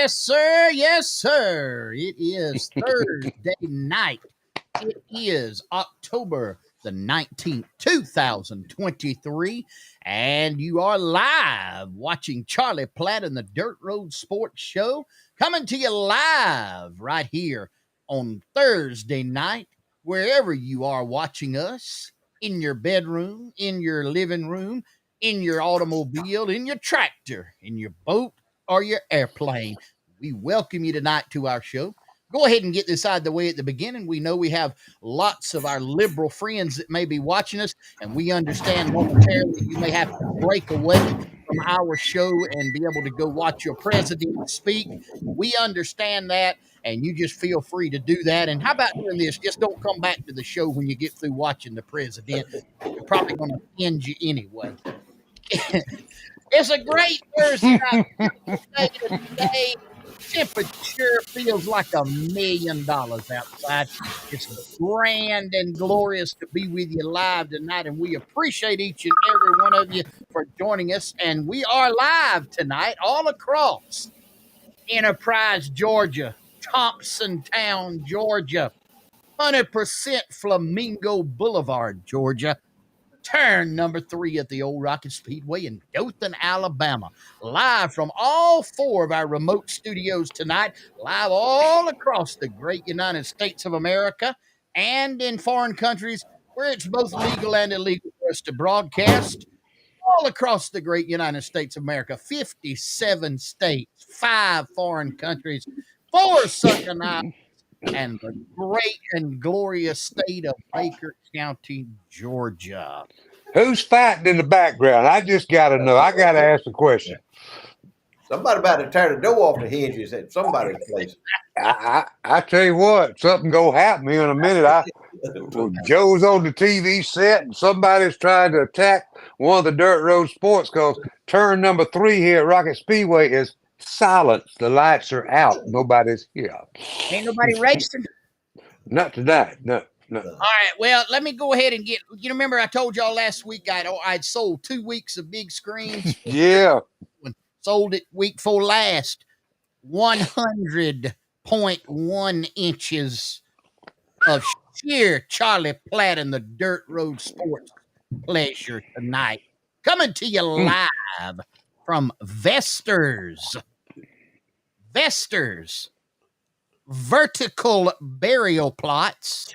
Yes, sir. Yes, sir. It is Thursday night. It is October the 19th, 2023, and you are live watching Charlie Platt and the Dirt Road Sports Show, coming to you live right here on Thursday night, wherever you are watching us, in your bedroom, in your living room, in your automobile, in your tractor, in your boat, or your airplane. We welcome you tonight to our show. Go ahead and get this out of the way at the beginning. We know we have lots of our liberal friends that may be watching us, and we understand momentarily you may have to break away from our show and be able to go watch your president speak. We understand that, and you just feel free to do that. And how about doing this? Just don't come back to the show when you get through watching the president. We're probably going to end you anyway. It's a great Thursday night today. Temperature feels like $1 million outside. It's grand and glorious to be with you live tonight, and we appreciate each and every one of you for joining us. And we are live tonight all across Enterprise, Georgia, Thompsontown, Georgia, 100% Flamingo Boulevard, Georgia, turn number 3 at the Old Rocket Speedway in Dothan, Alabama. Live from all 4 of our remote studios tonight, live all across the great United States of America and in foreign countries where it's both legal and illegal for us to broadcast. All across the great United States of America, 57 states, 5 foreign countries, 4 sunken islands, and the great and glorious state of Baker County, Georgia. Who's fighting in the background? I just got to know. I got to ask the question. Somebody about to tear the door off the hinges at somebody's place. I tell you what, something gonna happen here in a minute. Joe's on the TV set, and somebody's trying to attack one of the Dirt Road Sports cars. Turn number 3 here at Rocket Speedway is silence. The lights are out. Nobody's here. Ain't nobody racing? Not tonight. No. All right. Well, let me go ahead and get. You remember I told y'all last week I'd sold 2 weeks of big screens. Yeah. Sold it week before last. 100.1 inches of sheer Charlie Platt and the Dirt Road Sports pleasure tonight. Coming to you live from Vester's. Vertical burial plots.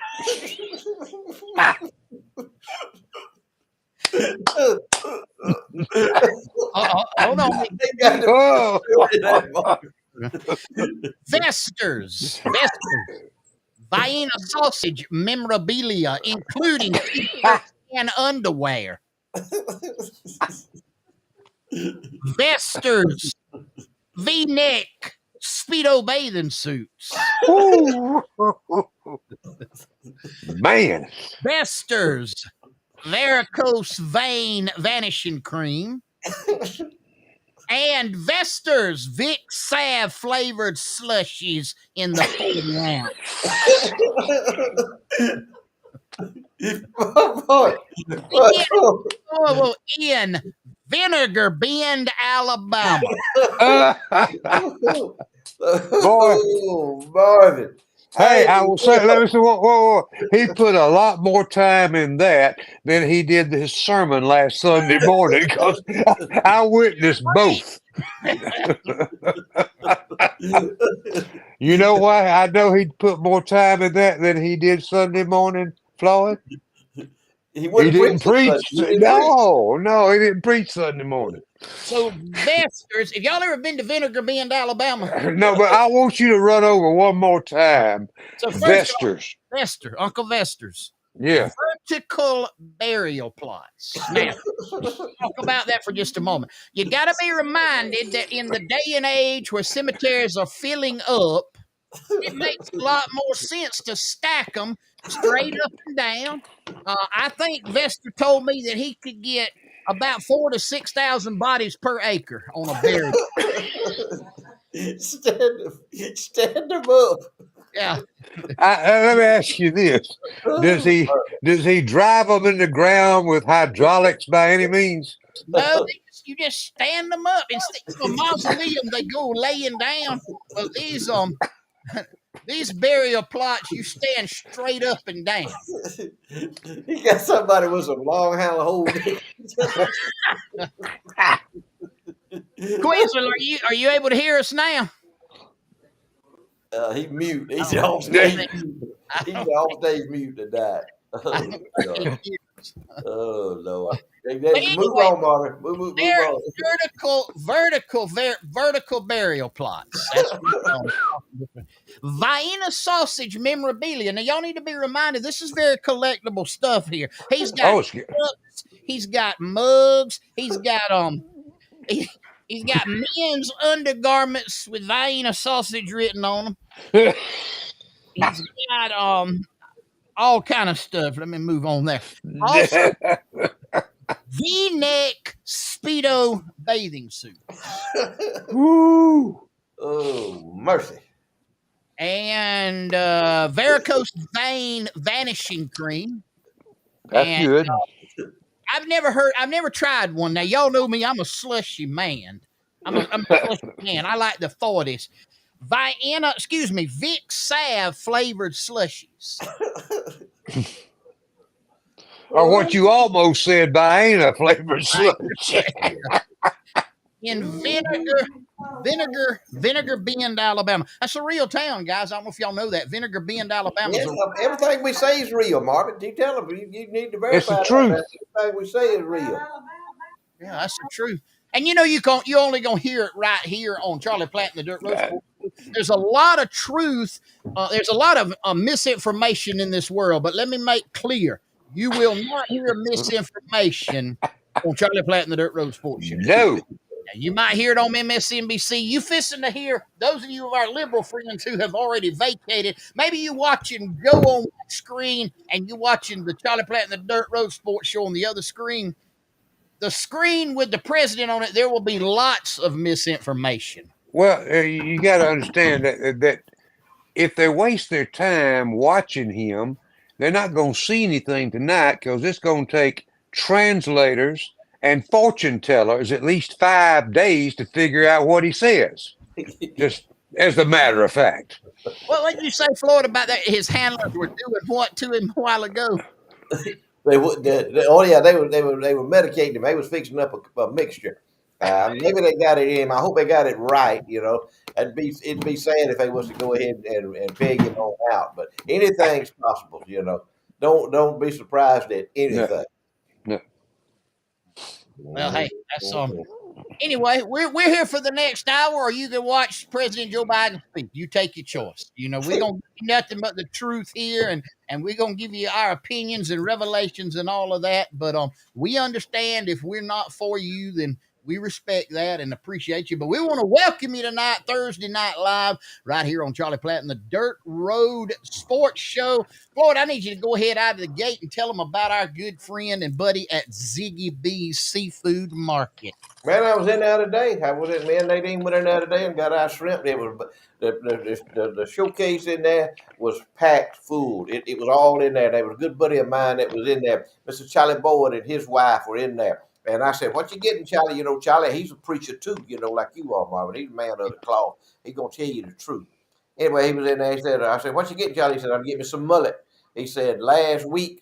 Hold on. Vester's. Vienna sausage memorabilia, including t-shirts and underwear. Vester's V-neck Speedo bathing suits. Man. Vester's varicose vein vanishing cream. And Vester's Vic Sav flavored slushies in the 40 ounce. In Vinegar Bend, Alabama. Boy. Marvin. Hey, I will say, let me say, whoa. He put a lot more time in that than he did his sermon last Sunday morning, because I witnessed both. You know why? I know he put more time in that than he did Sunday morning, Floyd. He didn't preach. No, he didn't preach Sunday morning. So Vester's, if y'all ever been to Vinegar Bend, Alabama? No, but I want you to run over one more time. So Vester's. Uncle Vester's. Yeah. Vertical burial plots. Now, talk about that for just a moment. You got to be reminded that in the day and age where cemeteries are filling up, it makes a lot more sense to stack them straight up and down. I think Vester told me that he could get about 4,000 to 6,000 bodies per acre on a burial. Stand them up. Yeah. Let me ask you this: Does he drive them in the ground with hydraulics by any means? No, you just stand them up instead of a mausoleum. They go laying down. Well, these burial plots, you stand straight up and down. He got somebody with some long handle hold. Queensville, are you able to hear us now? He mute. He's I on don't stage think- mute. I He's don't on stage mute tonight. I Oh, don't think God. he hears. Oh Lord. Hey, But move anyway, on, Marvin. Move on. vertical burial plots. That's Vienna sausage memorabilia. Now y'all need to be reminded this is very collectible stuff here. He's got Oh, it's cups, he's got mugs, he, he's got men's undergarments with Vienna sausage written on them. good. He's got all kind of stuff. Let me move on there. Also, V-neck Speedo bathing suit. Woo. Oh mercy. And varicose vein vanishing cream. That's And good. I've never tried one. Now y'all know me, I'm a slushy man. I'm a slushy man. I like the 40s. Vic Sav flavored slushies. Or what you almost said, Vienna flavored sludge. In Vinegar Bend, Alabama. That's a real town, guys. I don't know if y'all know that. Vinegar Bend, Alabama. Yes, everything we say is real, Marvin. You tell them you need to verify It's the that. truth. Everything we say is real. Yeah, that's the truth. And you only gonna hear it right here on Charlie Platt and the Dirt Road Sport. There's a lot of truth. There's a lot of misinformation in this world. But let me make clear: you will not hear misinformation on Charlie Platt and the Dirt Road Sports Show. No. Now, you might hear it on MSNBC. You fisting to hear those of you of our liberal friends who have already vacated. Maybe you watching Joe on that screen and you watching the Charlie Platt and the Dirt Road Sports Show on the other screen. The screen with the president on it, there will be lots of misinformation. Well, you got to understand that if they waste their time watching him, they're not going to see anything tonight because it's going to take translators and fortune tellers at least 5 days to figure out what he says. Just as a matter of fact. What did you say, Floyd, about that? His handlers were doing what to him a while ago? They would. They were medicating him. They was fixing up a mixture. Maybe they got it in. I hope they got it right. It'd be sad if they was to go ahead and peg him on out. But anything's possible. Don't be surprised at anything. No. Well, hey, that's Anyway, we're here for the next hour, or you can watch President Joe Biden speak. You take your choice. We're gonna give you nothing but the truth here, and we're gonna give you our opinions and revelations and all of that. But we understand if we're not for you, then we respect that and appreciate you. But we want to welcome you tonight, Thursday Night Live, right here on Charlie Platt and the Dirt Road Sports Show. Floyd, I need you to go ahead out of the gate and tell them about our good friend and buddy at Ziggy B's Seafood Market. Man, I was in there today. Me and Nadine went in there today and got our shrimp. It was the showcase in there was packed full. It was all in there. There was a good buddy of mine that was in there. Mr. Charlie Boyd and his wife were in there. And I said, "What you getting, Charlie? Charlie, he's a preacher too, like you are, Marvin. He's a man of the cloth. He's gonna tell you the truth." Anyway, he was in there. I said, "What you getting, Charlie?" He said, "I'm getting me some mullet." He said, "Last week,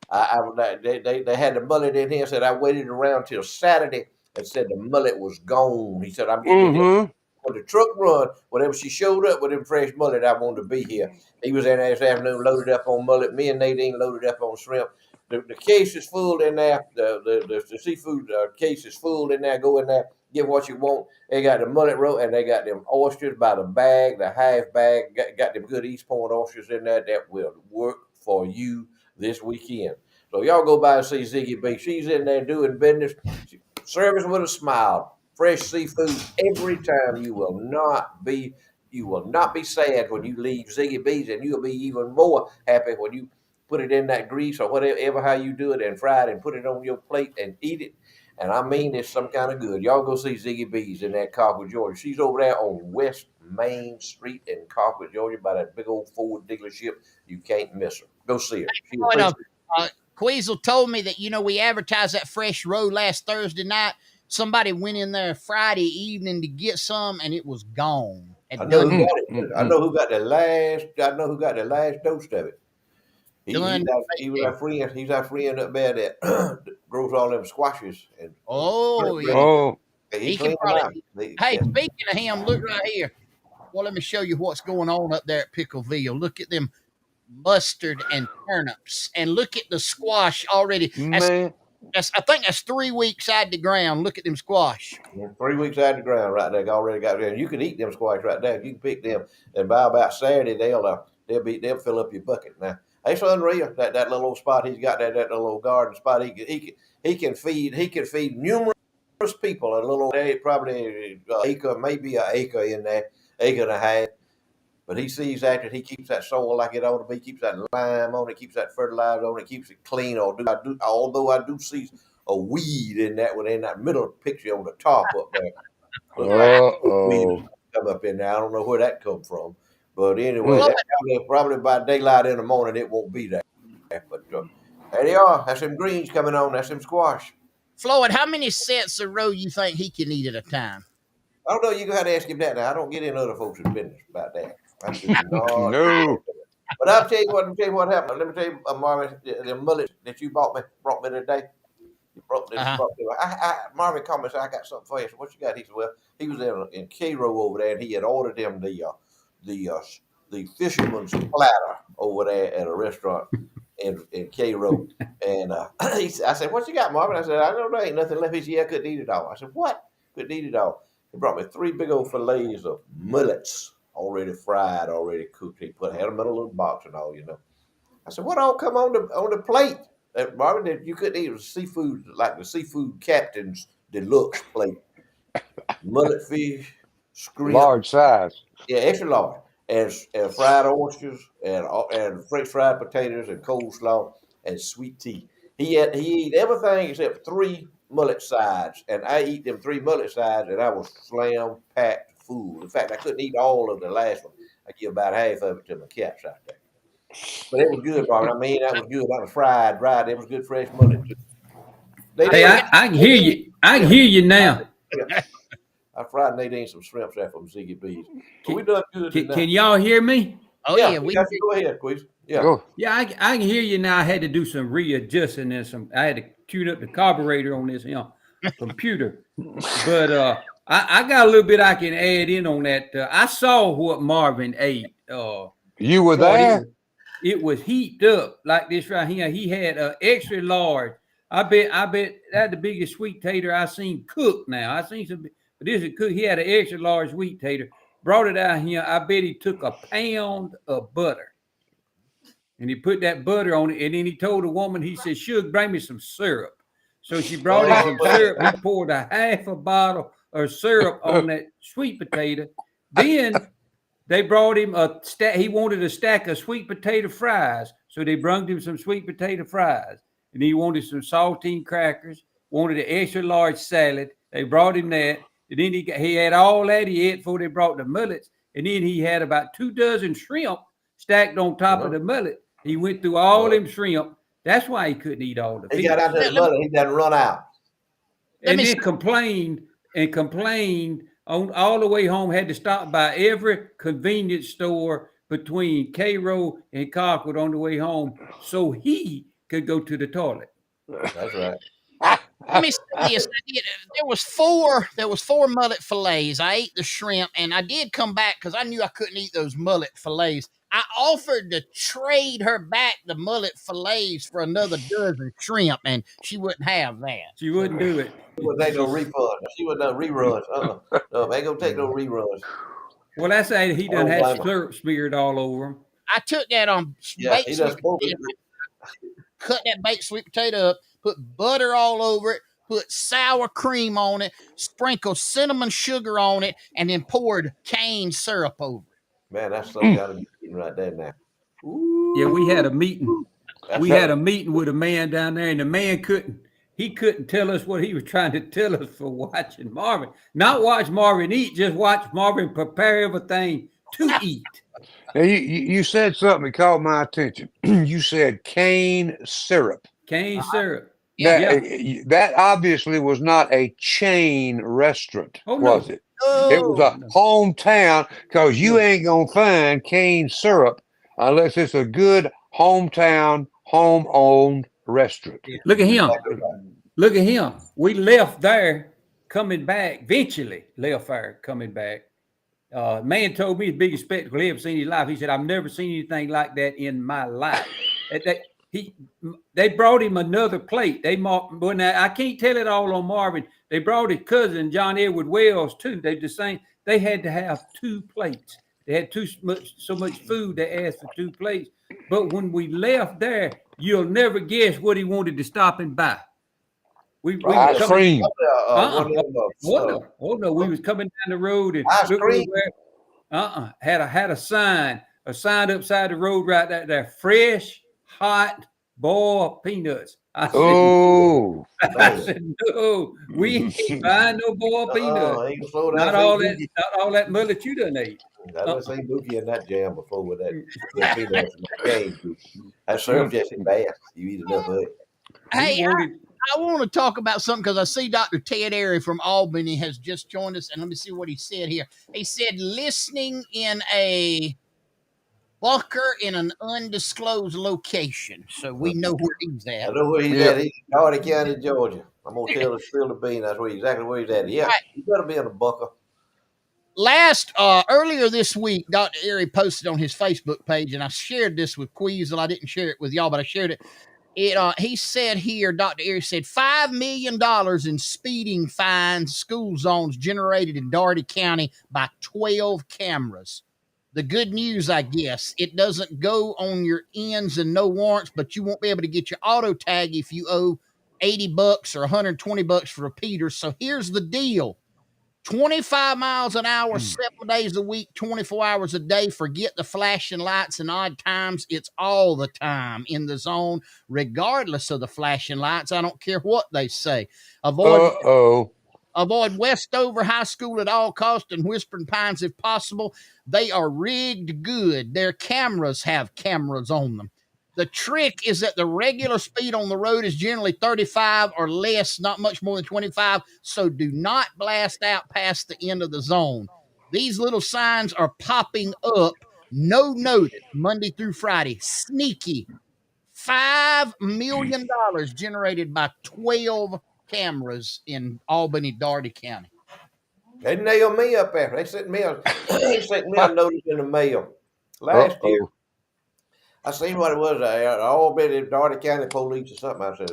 they had the mullet in here." Said I waited around till Saturday and said the mullet was gone. He said, "I'm getting it." When the truck run, whenever she showed up with them fresh mullet, I wanted to be here. He was in there this afternoon, loaded up on mullet. Me and Nadine loaded up on shrimp. The case is full in there. The seafood case is full in there. Go in there, get what you want. They got the mullet roll and they got them oysters by the bag, the half bag. Got them good East Point oysters in there that will work for you this weekend. So y'all go by and see Ziggy B. She's in there doing business. Service with a smile. Fresh seafood every time. You will not be sad when you leave Ziggy B's, and you'll be even more happy when you put it in that grease or whatever how you do it and fry it and put it on your plate and eat it. And I mean it's some kind of good. Y'all go see Ziggy B's in that Cockwood, Georgia. She's over there on West Main Street in Cockwood, Georgia, by that big old Ford dealership. You can't miss her. Go see her. Queasel told me that we advertised that fresh roll last Thursday night. Somebody went in there Friday evening to get some, and it was gone. I know who Done, got it. I know who got the last. I know who got the last dose of it. done. He was our friend. He's our friend up there that grows all them squashes. And Oh, yeah. Oh, he He can cleaned them out. probably. Hey, speaking of him, look right here. Well, let me show you what's going on up there at Pickleville. Look at them mustard and turnips, and look at the squash already. man. I think that's 3 weeks out the ground. Look at them squash. 3 weeks out of the ground right there. Already got there. You can eat them squash right there. You can pick them, and by about Saturday they'll fill up your bucket. Now it's unreal that little old spot he's got that little old garden spot. He can feed numerous people. A little probably acre, maybe an acre in there, acre and a half. But he sees after he keeps that soil like it ought to be, keeps that lime on it, keeps that fertilizer on it, keeps it clean. Although I do see a weed in that middle picture on the top up there. Uh-oh. Come up in there. I don't know where that come from. But anyway, probably by daylight in the morning it won't be there. But there they are. That's them greens coming on. That's them squash. Floyd, how many sets of row you think he can eat at a time? I don't know. You got to ask him that now. I don't get in other folks' business about that. No. But I'll tell you what happened. Let me tell you, Marvin, the mullet that you brought me today. You brought me. Marvin called me and said, "I got something for you." I said, "What you got?" He said, "Well, he was in Cairo over there, and he had ordered him the fisherman's platter over there at a restaurant in Cairo." And I said, "What you got, Marvin?" I said, "I don't know. Ain't nothing left." He said, "Yeah, I couldn't eat it all." I said, "What? Couldn't eat it all?" He brought me 3 big old fillets of mullets, already fried, already cooked. He had them in a little box and all, I said, "What all come on the plate?" Marvin, that you couldn't eat. It was seafood, like the seafood captain's deluxe plate. Mullet fish, scrimp, Large size. yeah, extra large, and fried oysters, and French fried potatoes, and coleslaw, and sweet tea. He ate everything except 3 mullet sides, and I eat them 3 mullet sides, and I was slam packed full. In fact, I couldn't eat all of the last one. I give about half of it to my cats out there. But it was good, Robert. I mean, that was good. That was fried, right? It was good fresh mullet too. Hey, I can hear you. I can hear you now. I fried Nadine some shrimps there from Ziggy B's. But we done good. Can y'all hear me? Oh yeah, yeah, we got you. Go ahead, Quiz. Yeah. Go. Yeah, I can hear you now. I had to do some readjusting and I had to tune up the carburetor on this computer. But I got a little bit I can add in on that. I saw what Marvin ate. You were there? It was heaped up like this right here. He had an extra large. I bet that's the biggest sweet tater I seen cooked now. I seen some, but this is cooked. He had an extra large sweet tater. Brought it out here. I bet he took a pound of butter. And he put that butter on it. And then he told the woman, he said, "Sugar, bring me some syrup." So she brought him some syrup. He poured a half a bottle of syrup on that sweet potato. Then they brought him he wanted a stack of sweet potato fries. So they brought him some sweet potato fries. And he wanted some saltine crackers, wanted an extra large salad. They brought him that. And then he had all that he ate before they brought the mullets. And then he had about 2 dozen shrimp stacked on top of the mullet. He went through all them shrimp. That's why he couldn't eat all the fish. He got out there the mullet. He done run out. And then complained on all the way home, had to stop by every convenience store between Cairo and Colquitt on the way home so he could go to the toilet. That's right. Let me say this. There was 4 mullet fillets. I ate the shrimp, and I did come back because I knew I couldn't eat those mullet fillets. I offered to trade her back the mullet fillets for another dozen shrimp, and she wouldn't have that. She wouldn't do it. She wouldn't take no refund. She wouldn't have reruns. No, ain't gonna take no reruns. Well, that's how he done had syrup smeared all over him. I took that on baked sweet potato, cut that baked sweet potato up, put butter all over it, put sour cream on it, sprinkled cinnamon sugar on it, and then poured cane syrup over it. Man, that's something gotta be eating right there now. Ooh. Yeah, we had a meeting. Had a meeting with a man down there, and the man couldn't tell us what he was trying to tell us for watching Marvin. Not watch Marvin eat, just watch Marvin prepare everything to eat. Now, you said something that caught my attention. You said cane syrup. Cane syrup. That obviously was not a chain restaurant, Oh, was no. it? It was a No. hometown because you ain't gonna find cane syrup unless it's a good hometown, home-owned restaurant. Look at him. Exactly right. Look at him. We left there coming back, eventually left there coming back. Man told me the biggest spectacle he ever seen in his life. He said, I've never seen anything like that in my life. They brought him another plate. I can't tell it all on Marvin. They brought his cousin, John Edward Wells, too. They had to have 2 plates. They had so much food, they asked for 2 plates. But when we left there, you'll never guess what he wanted to stop and buy. We were Ice coming. cream. One of them, Oh no, we was coming down the road and ice look cream. had a sign upside the road right there. Fresh, hot, boiled peanuts. I said, no, we ain't buying no boiled peanuts. Ain't slow down. Not all that mullet you done ate. I done seen Dookie in that jam before with that peanuts and that cane. That syrup just bad. You eat enough of it. Hey, I want to talk about something because I see Dr. Ted Airy from Albany has just joined us, and let me see what he said here. He said, listening in a bunker in an undisclosed location. So we know where he's I at. know where he's at. He's in Hardy County, Georgia. I'm gonna tell the spill the bean. That's exactly where he's at. Yeah, you better be in a bunker. Earlier this week, Dr. Airy posted on his Facebook page, and I shared this with Queasel. I didn't share it with y'all, but I shared it. He said here, Dr. Airy said $5 million in speeding fines, school zones generated in Dougherty County by 12 cameras. The good news, I guess, it doesn't go on your ends and no warrants, but you won't be able to get your auto tag if you owe $80 or $120 for repeaters. So here's the deal. 25 miles an hour, 7 days a week, 24 hours a day. Forget the flashing lights and odd times. It's all the time in the zone, regardless of the flashing lights. I don't care what they say. Avoid Westover High School at all costs and Whispering Pines if possible. They are rigged good. Their cameras have cameras on them. The trick is that the regular speed on the road is generally 35 or less, not much more than 25. So do not blast out past the end of the zone. These little signs are popping up. No notice Monday through Friday. Sneaky. $5 million generated by 12 cameras in Albany, Dougherty County. They nailed me up there. They sent me a notice in the mail last year. I seen what it was. All been in Dougherty County Police or something. I said,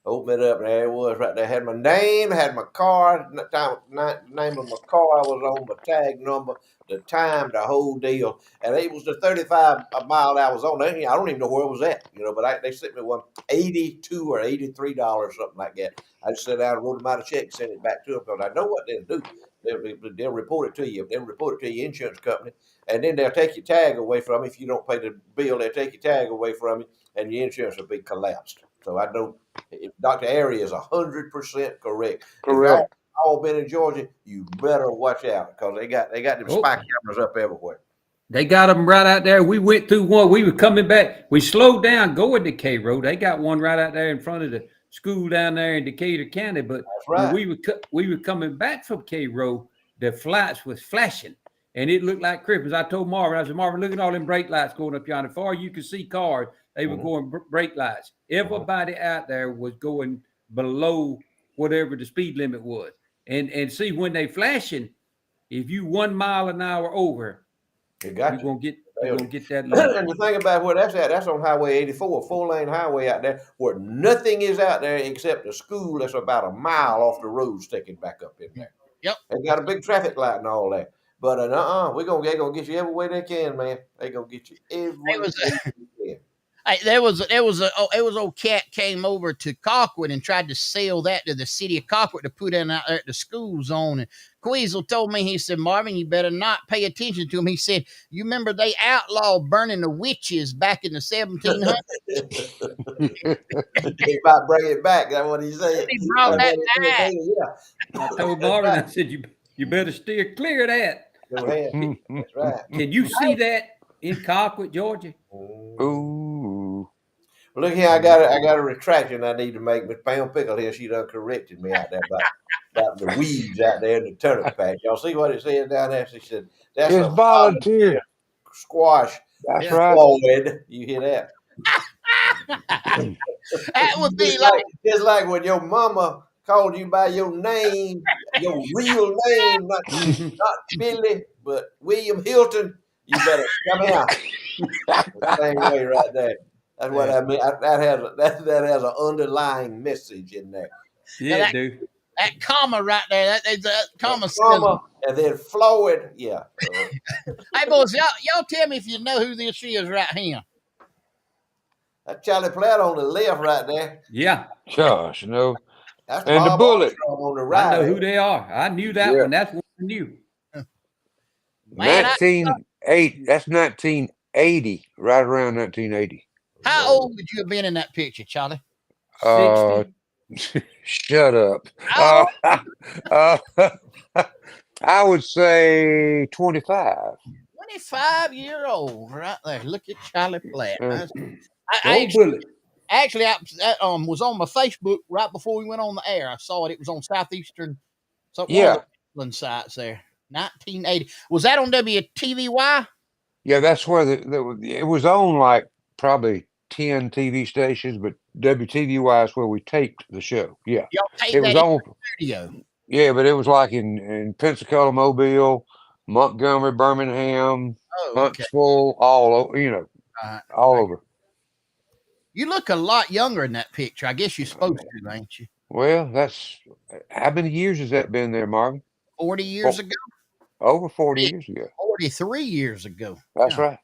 open it up. There it was right there. Had my name, had my car, name of my car I was on, my tag number, the time, the whole deal. And it was the 35 mile I was on. I don't even know where it was at, but they sent me one $82 or $83, something like that. I just sat down and wrote them out a check and sent it back to them because I know what they'll do. They'll report it to you. They'll report it to your insurance company, and then they'll take your tag away from you. If you don't pay the bill, they'll take your tag away from you, and your insurance will be collapsed. So I know Dr. Airy is 100% correct. If y'all all been in Georgia, you better watch out because they got them spy cameras up everywhere. They got them right out there. We went through one. We were coming back. We slowed down going to K Road. They got one right out there in front of the school down there in Decatur County. But when we were coming back from K Road, the lights was flashing, and it looked like Christmas. I told Marvin, I said, Marvin, look at all them brake lights going up yonder. Far you could see cars. They were going brake lights. Everybody out there was going below whatever the speed limit was. And see, when they flashing, if you 1 mile an hour over, you're gonna get that limit. And the thing about where that's at, that's on Highway 84, a 4-lane highway out there where nothing is out there except a school that's about a mile off the road sticking back up in there. Yep. They got a big traffic light and all that. But they're gonna get you every way they can, man. They gonna get you every way they can. Hey, there was old cat came over to Colquitt and tried to sell that to the city of Colquitt to put in out there at the school zone. And Queasel told me, he said, Marvin, you better not pay attention to him. He said, you remember they outlawed burning the witches back in the 1700s? They about bring it back. That's what he said. He brought that back. Yeah. I told Marvin, I said, you better steer clear of that. Go ahead. That's right. Can you see that in Colquitt, Georgia? Ooh. Look here, I got a retraction I need to make. Miss Pam Pickle here, she done corrected me out there about the weeds out there in the turnip patch. Y'all see what it says down there? She said that's It's a volunteer volunteer. squash That's Yeah. right. Floyd. You hear that? That would be Just like when your mama called you by your name, your real name, Mhm. not Billy, but William Hilton. You better come here. Same way right there. That's what I mean. That has an underlying message in there. Yeah, dude. that comma right there. That comma says. Comma and then Floyd. Yeah. Hey boys, y'all tell me if you know who this is right here. That's Charlie Platt on the left right there. Yeah, Gosh, no. That's And the Bob bullet. Armstrong on the I right. know who they are. I knew that Yeah. one. That's one I knew. Man, 1980. That's 1980. Right around 1980. how old would you have been in that picture, Charlie? Uh, 60. shut up. How Uh, I would say 25. 25-year-old, right there. Look at Charlie Platt. Uh, I Go bullet. actually was on my Facebook right before we went on the air. I saw it. It was on Southeastern, one of yeah. the wrestling sites there. 1980. Was that on WTVY? Yeah, that's where it was on like probably 10 TV stations, but WTVY is where we taped the show. Yeah. Y'all taped It that was in on. the studio. Yeah, but it was like in Pensacola, Mobile, Montgomery, Birmingham, Oh, okay. Huntsville, all over, all over. You look a lot younger in that picture. I guess you're supposed to, ain't you? Well, that's how many years has that been there, Marvin? 40 years ago? Over 40 Yeah, years ago. 43 years ago. That's Yeah, right.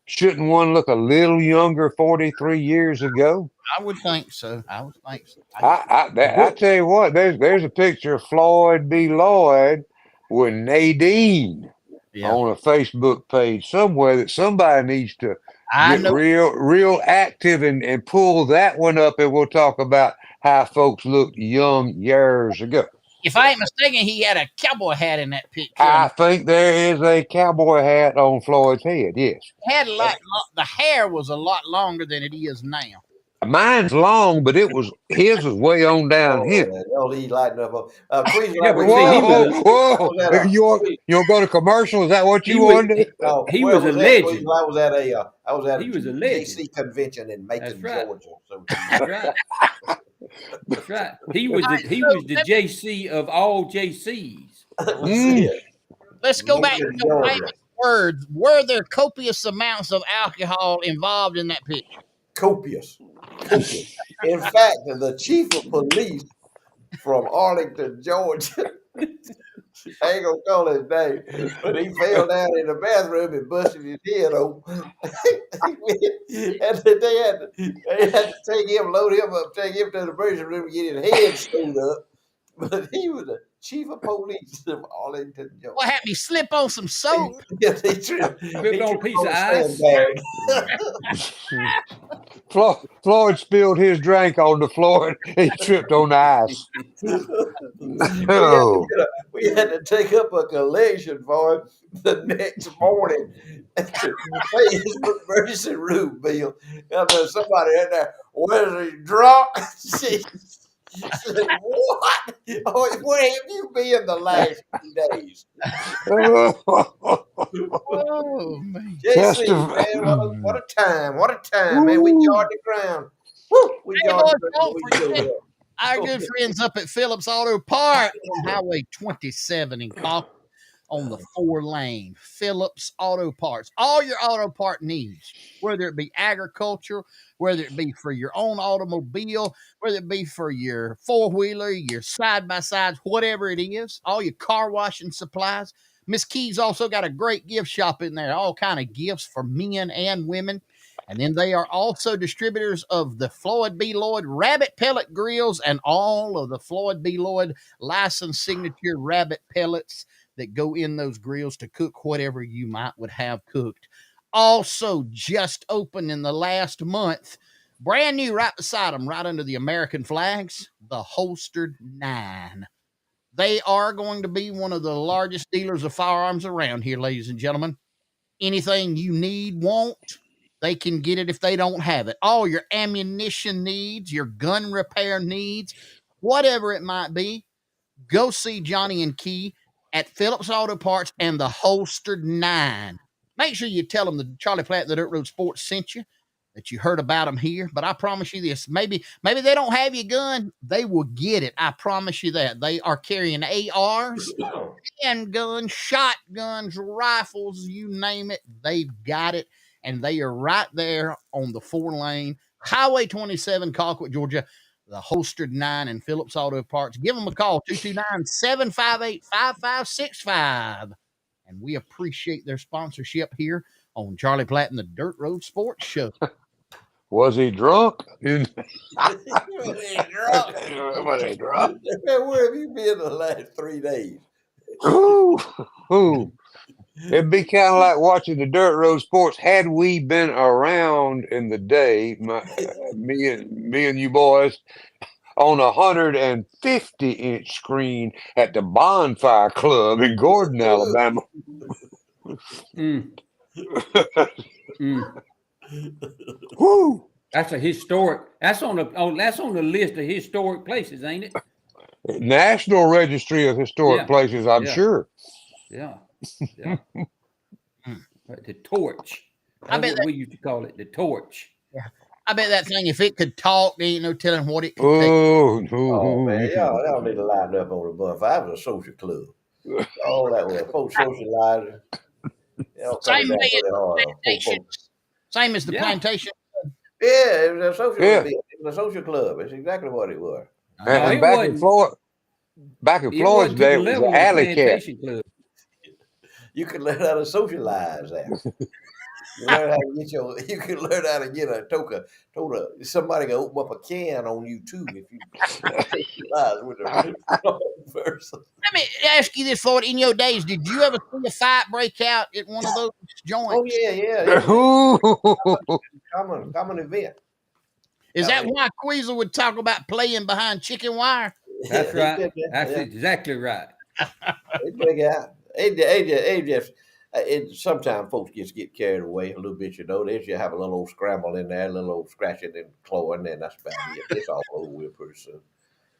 Shouldn't one look a little younger 43 years ago? I would think so. I would think so. I tell you what, there's a picture of Floyd B. Lloyd with Nadine Yeah. on a Facebook page somewhere that somebody needs to I get know. real active and pull that one up, and we'll talk about how folks looked young years ago. If I ain't mistaken, he had a cowboy hat in that picture. I And think there is a cowboy hat on Floyd's head. Yes, had the hair was a lot longer than it is now. mine's long, but his was way on down here. Oh, he lighting up. Please, Yeah, but see, he Whoa, was whoa! You want to go to commercial? Is that what he you was want to do? he where was a that, legend. Please? I was at a He was a legend. GC convention in Macon, That's right. Georgia. So That's right. That's right. He was the JC of all JCs. Let's go back to Macon, your Georgia. famous words. Were there copious amounts of alcohol involved in that picture? Copious. In fact, the chief of police from Arlington, Georgia. I ain't gonna call his name, but he fell down in the bathroom and busted his head open. And they had to take him, load him up, take him to the emergency room and get his head sewed up. But he was the chief of police of Arlington, Georgia. What happened? He slip on some soap? Yeah, he tripped on a piece of ice. Floyd spilled his drink on the floor and he tripped on the ice. Oh, We had to take up a collection for him the next morning to pay his emergency room bill. Somebody in there, was he drunk? She said, what? Oh, where have you been the last few days? Oh, man. JC, man, what a time. What a time, man. We yard the ground. Woo, we Hey, yard boys, the ground. don't We forget do our good friends up at Phillips Auto Park on Highway 27 in Coffee on the 4-lane. Phillips Auto Parts. All your auto part needs, whether it be agriculture, whether it be for your own automobile, whether it be for your four-wheeler, your side-by-sides, whatever it is, all your car washing supplies. Miss Keys also got a great gift shop in there, all kind of gifts for men and women. And then they are also distributors of the Floyd B. Lloyd rabbit pellet grills and all of the Floyd B. Lloyd licensed signature rabbit pellets that go in those grills to cook whatever you would have cooked. Also just opened in the last month, brand new right beside them, right under the American flags, the Holstered 9. They are going to be one of the largest dealers of firearms around here, ladies and gentlemen. Anything you need, want, they can get it if they don't have it. All your ammunition needs, your gun repair needs, whatever it might be, go see Johnny and Key at Phillips Auto Parts and the Holstered 9. Make sure you tell them that Charlie Platt, the Dirt Road Sports, sent you, that you heard about them here. But I promise you this, maybe they don't have your gun. They will get it. I promise you that. They are carrying ARs, handguns, shotguns, rifles, you name it. They've got it. And they are right there on the 4-lane, Highway 27, Colquitt, Georgia, the Holstered 9 and Phillips Auto Parts. Give them a call, 229-758-5565. And we appreciate their sponsorship here on Charlie Platt and the Dirt Road Sports Show. Was he drunk? Was he drunk? Where have you been the last 3 days? Ooh, ooh. It'd be kind of like watching the Dirt Road Sports had we been around in the day, me and you boys, on a 150-inch screen at the Bonfire Club in Gordon, Alabama. Woo! That's a historic. That's on the list of historic places, ain't it? National Registry of Historic Places, I'm sure. Yeah. The torch. That's what we used to call it, the torch. Yeah. I bet that thing, if it could talk, there ain't no telling what it could take. Oh, man, y'all need to line up on the bonfire. I was a social club. Oh, that was folks socializing. Same as the plantation. Yeah, it was a social club. It was a social club. It's exactly what it was. And back in Floyd's day, it was an alley cat. You can learn how to socialize there. You can learn how to get a toka. Somebody can open up a can on you too if you socialize with a person. Let me ask you this, Floyd. In your days, did you ever see a fight break out at one of those joints? Oh yeah. Common event. Is that why Queasel would talk about playing behind chicken wire? That's right. That's exactly right. They break out. Sometimes folks just get carried away a little bit, you know. They just have a little old scramble in there, a little old scratching and clawing, and that's about it. It's all over with pretty soon.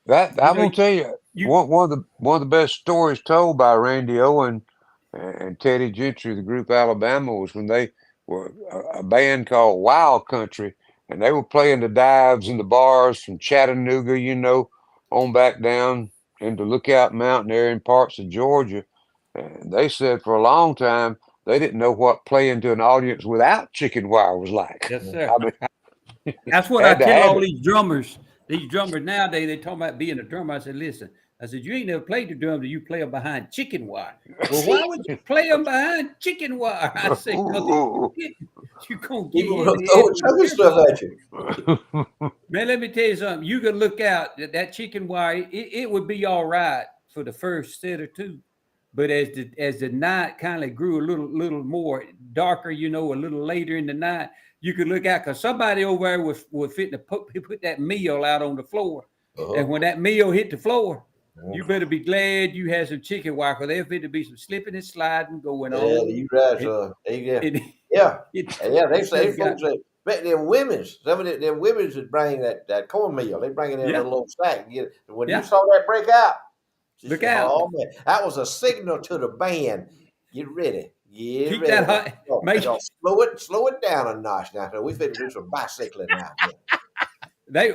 I'm gonna tell you, one of the best stories told by Randy Owen and Teddy Gentry, the group Alabama, was when they were a band called Wild Country, and they were playing the dives in the bars from Chattanooga, you know, on back down into Lookout Mountain area in parts of Georgia. And they said for a long time they didn't know what playing to an audience without chicken wire was like. Yes, sir. That's what I tell all these drummers. These drummers nowadays, they talk about being a drummer. I said, listen, you ain't never played the drums, you play them behind chicken wire. Well, why would you play them behind chicken wire? I said, because you gonna get throwing stuff at you. Man, let me tell you something. You can look out that chicken wire. It would be all right for the first set or two. But as the night kind of grew a little more darker, you know, a little later in the night, you could look out because somebody over there was fitting to put that meal out on the floor. And when that meal hit the floor, you better be glad you had some chicken wire because there's fit to be some slipping and sliding going on. Yeah, you guys they say folks that them women's, some of them women's that bring that cornmeal, they bring it in a little sack. When you saw that break out, look out. Oh, man. That was a signal to the band. Get ready. Keep that hot. Slow it down a notch now. So we finna do some bicycling now.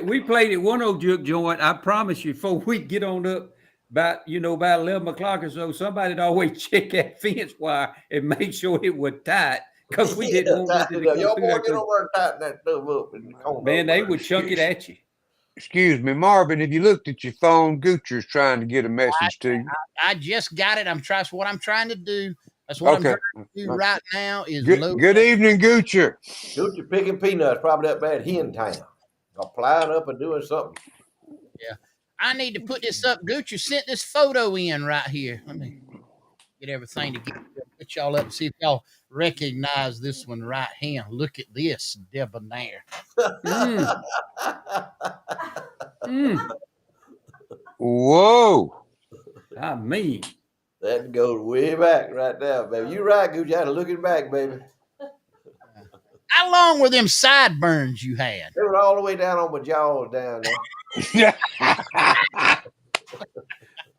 We played at one old juke joint. I promise you, before we get on up about 11 o'clock or so, somebody'd always check that fence wire and make sure it was tight. Because we didn't want it to go y'all boy, get over and tighten that stuff up. Man, they would chuck it at you. Excuse me, Marvin, have you looked at your phone? Goocher's trying to get a message to you. I just got it. That's what I'm trying to do. That's what I'm trying to do right now is good evening, Goocher. Goocher picking peanuts probably up there at Hen Town. Applying up and doing something. Yeah. I need to put this up. Goocher sent this photo in right here. Let me get everything to get y'all up and see if y'all recognize this one right here. Look at this debonair. Whoa. I mean. That goes way back right now, baby. You're right, Gucci. I had to look it back, baby. I How long were them sideburns you had? They were all the way down on my jaws down there.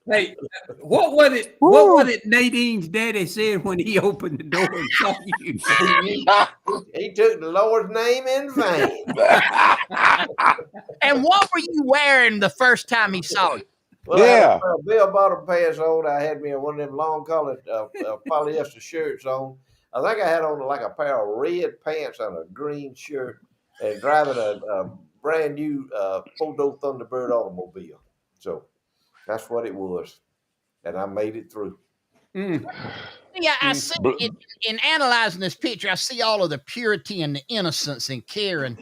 Hey, what was it? What was it Nadine's daddy said when he opened the door and saw you? He took the Lord's name in vain. And what were you wearing the first time he saw you? Well, I had Yeah. a pair of bell-bottom pants on. I had me one of them long-collared polyester shirts on. I think I had on like a pair of red pants and a green shirt, and driving a brand new four-door Thunderbird automobile. So that's what it was, and I made it through. Mm. Yeah, I see it in analyzing this picture. I see all of the purity and the innocence and care, and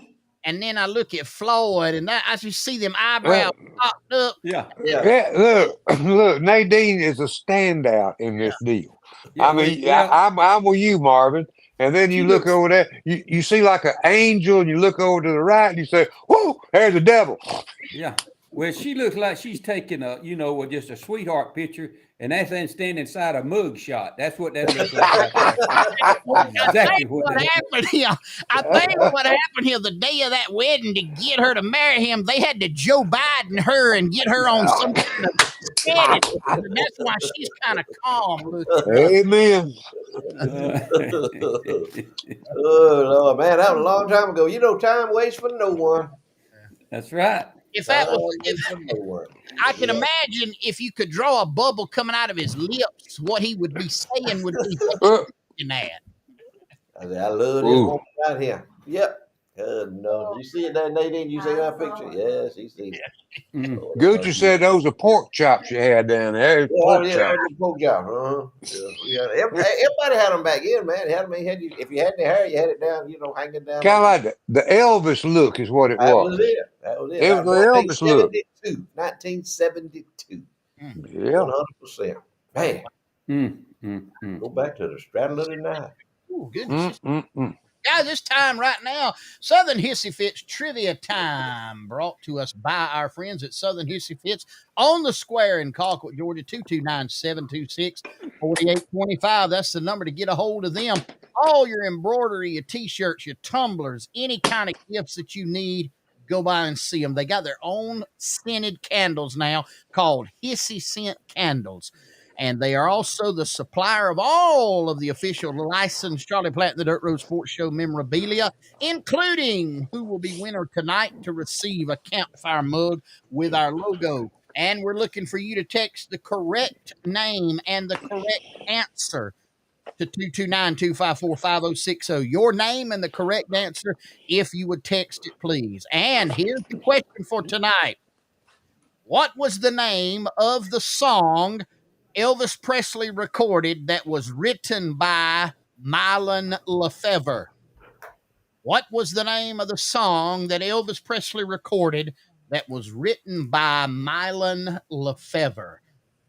then I look at Floyd, and I just see them eyebrows popped up. Yeah. Yeah. Look, Nadine is a standout in this deal. Yeah, I mean, I'm with you, Marvin. And then you look over there, you see like an angel, and you look over to the right, and you say, "Whoa, there's the devil." Yeah. Well, she looks like she's taking just a sweetheart picture, and that's then standing inside a mug shot. That's what that looks like. Exactly what happened here. I think what happened here the day of that wedding to get her to marry him, they had to Joe Biden her and get her on some kind of schedule. And that's why she's kind of calm looking. Amen. Oh Lord, man, that was a long time ago. You know, time waits for no one. That's right. If that was, I can imagine if you could draw a bubble coming out of his lips, what he would be saying would be looking at. I love this woman right here. Yep. No. You see it there, Nadine? You see that picture? Yes, you see it. Mm. Gucci said those are pork chops you had down there. Pork chops. Pork chops. Yeah. Everybody had them back in, man. If you had any hair, you had it down, hanging down. Kind of like the Elvis look is what it was. That was it. It was the Elvis look. 1972. Yeah. 100%. Man. Go back to the straddle of the night. Oh, goodness. Guys, it's time right now. Southern Hissy Fits Trivia Time, brought to us by our friends at Southern Hissy Fits on the square in Colquitt, Georgia, 229-726-4825. That's the number to get a hold of them. All your embroidery, your T-shirts, your tumblers, any kind of gifts that you need, go by and see them. They got their own scented candles now called Hissy Scent Candles. And they are also the supplier of all of the official licensed Charlie Platt and the Dirt Road Sports Show memorabilia, including who will be winner tonight to receive a campfire mug with our logo. And we're looking for you to text the correct name and the correct answer to 229-254-5060. Your name and the correct answer if you would text it, please. And here's the question for tonight. What was the name of the song Elvis Presley recorded that was written by Mylon Lefevre? What was the name of the song that Elvis Presley recorded that was written by Mylon Lefevre?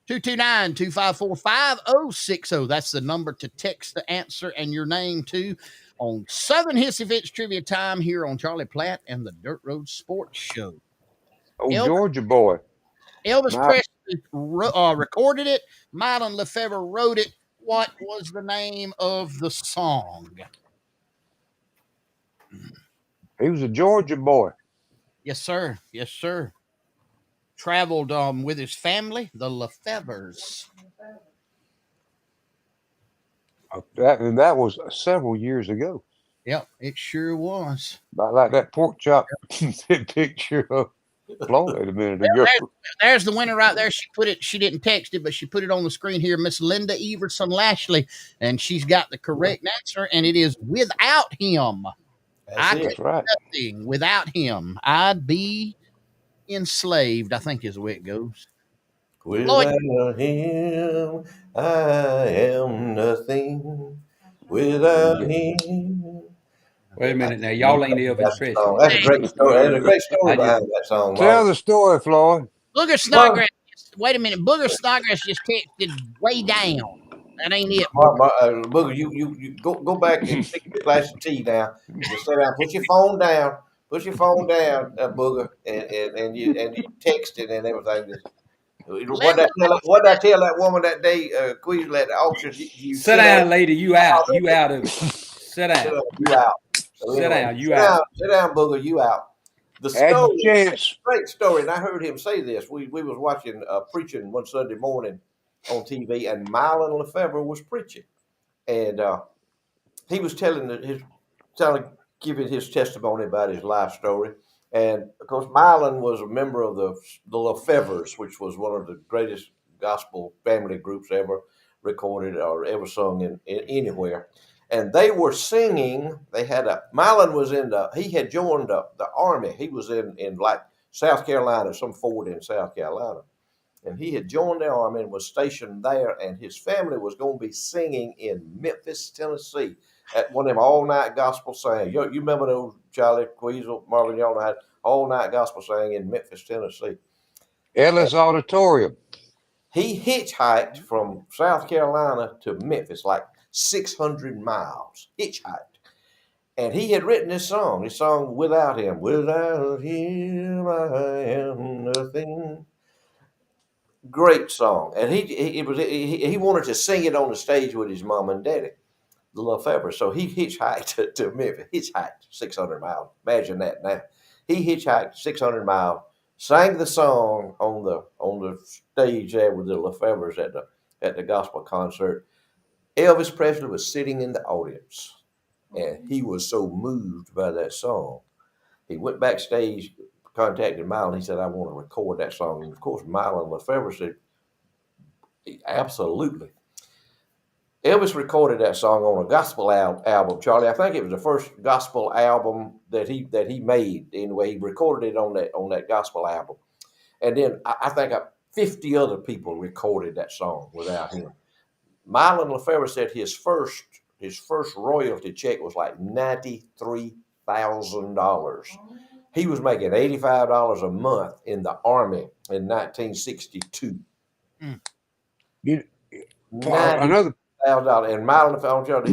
229-254-5060. That's the number to text the answer and your name to on Southern Hissy Fits Trivia Time here on Charlie Platt and the Dirt Road Sports Show. Georgia boy. Elvis Presley recorded it. Mylon Lefevre wrote it. What was the name of the song? He was a Georgia boy. Yes, sir. Yes, sir. Traveled with his family, the Lefevres. That was several years ago. Yep, it sure was. About like that pork chop picture of Floyd a minute ago. There's the winner right there. She didn't text it, but she put it on the screen here. Miss Linda Everson Lashley, and she's got the correct answer, and it is Without Him. That's right. Nothing without him. I'd be enslaved, I think is the way it goes. Without him, I am nothing. Without him. Wait a minute now. Y'all ain't Elvis Presley. That's a great story. There's a great story behind that song. Tell the story, Floyd. Booger Snodgrass. Wait a minute. Booger Snodgrass just texted way down. That ain't it. Booger, you go back and take a glass of tea now. Just sit down. Put your phone down. Booger, and you text it and everything. What did I tell that woman that day, Queasy, at the auction? Sit down, lady. You out. You out of it. Sit down. You out. Sit down. You sit out. down, sit down, Booger. You out. The Had your story, chance. great story, and I heard him say this. We was watching preaching one Sunday morning on TV, and Mylon Lefebvre was preaching, and he was giving his testimony about his life story. And of course, Mylon was a member of the Lefevres, which was one of the greatest gospel family groups ever recorded or ever sung in anywhere. And they were singing. They had Mylon was he had joined the army. He was in like South Carolina, some fort in South Carolina. And he had joined the army and was stationed there. And his family was going to be singing in Memphis, Tennessee, at one of them all-night gospel singing. You remember those Charlie Queasel, Marvin, y'all know had all-night gospel singing in Memphis, Tennessee. Ellis Auditorium. He hitchhiked from South Carolina to Memphis, like 600 miles, hitchhiked. And he had written this song Without Him. Without Him, I am nothing. Great song. And he wanted to sing it on the stage with his mom and daddy, the Lefebvre. So he hitchhiked to Memphis, hitchhiked 600 miles. Imagine that now. He hitchhiked 600 miles, sang the song on the stage there with the Lefebvres at the gospel concert. Elvis Presley was sitting in the audience, and he was so moved by that song. He went backstage, contacted Mylon. He said, "I want to record that song." And of course, Mylon Lefebvre said, "Absolutely." Elvis recorded that song on a gospel album, Charlie. I think it was the first gospel album that he made. Anyway, he recorded it on that gospel album, and then I think 50 other people recorded that song without him. Mylon Lefebvre said his first royalty check was like $93,000. He was making $85 a month in the army in 1962. Another $90,000. And Mylon Lefebvre,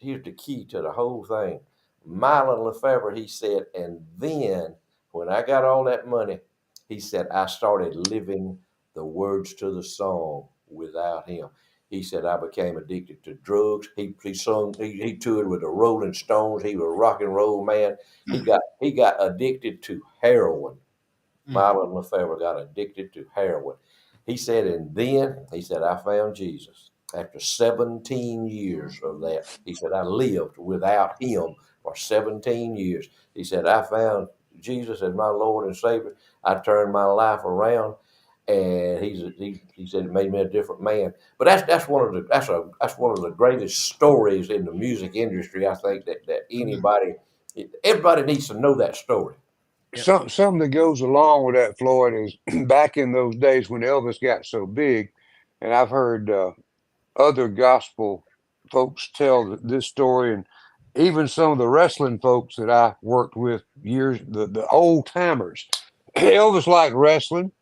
here's the key to the whole thing. Mylon Lefebvre, he said, and then when I got all that money, he said, I started living the words to the song without him. He said, I became addicted to drugs. He toured with the Rolling Stones. He was a rock and roll man. He got addicted to heroin. Mylon Lefebvre got addicted to heroin. He said, and then he said, I found Jesus. After 17 years of that, he said, I lived without him for 17 years. He said, I found Jesus as my Lord and Savior. I turned my life around, and he said it made me a different man. But that's one of the greatest stories in the music industry. I think that everybody needs to know that story. something that goes along with that, Floyd, is back in those days when Elvis got so big, and I've heard other gospel folks tell this story, and even some of the wrestling folks that I worked with years, the old timers. Elvis liked wrestling.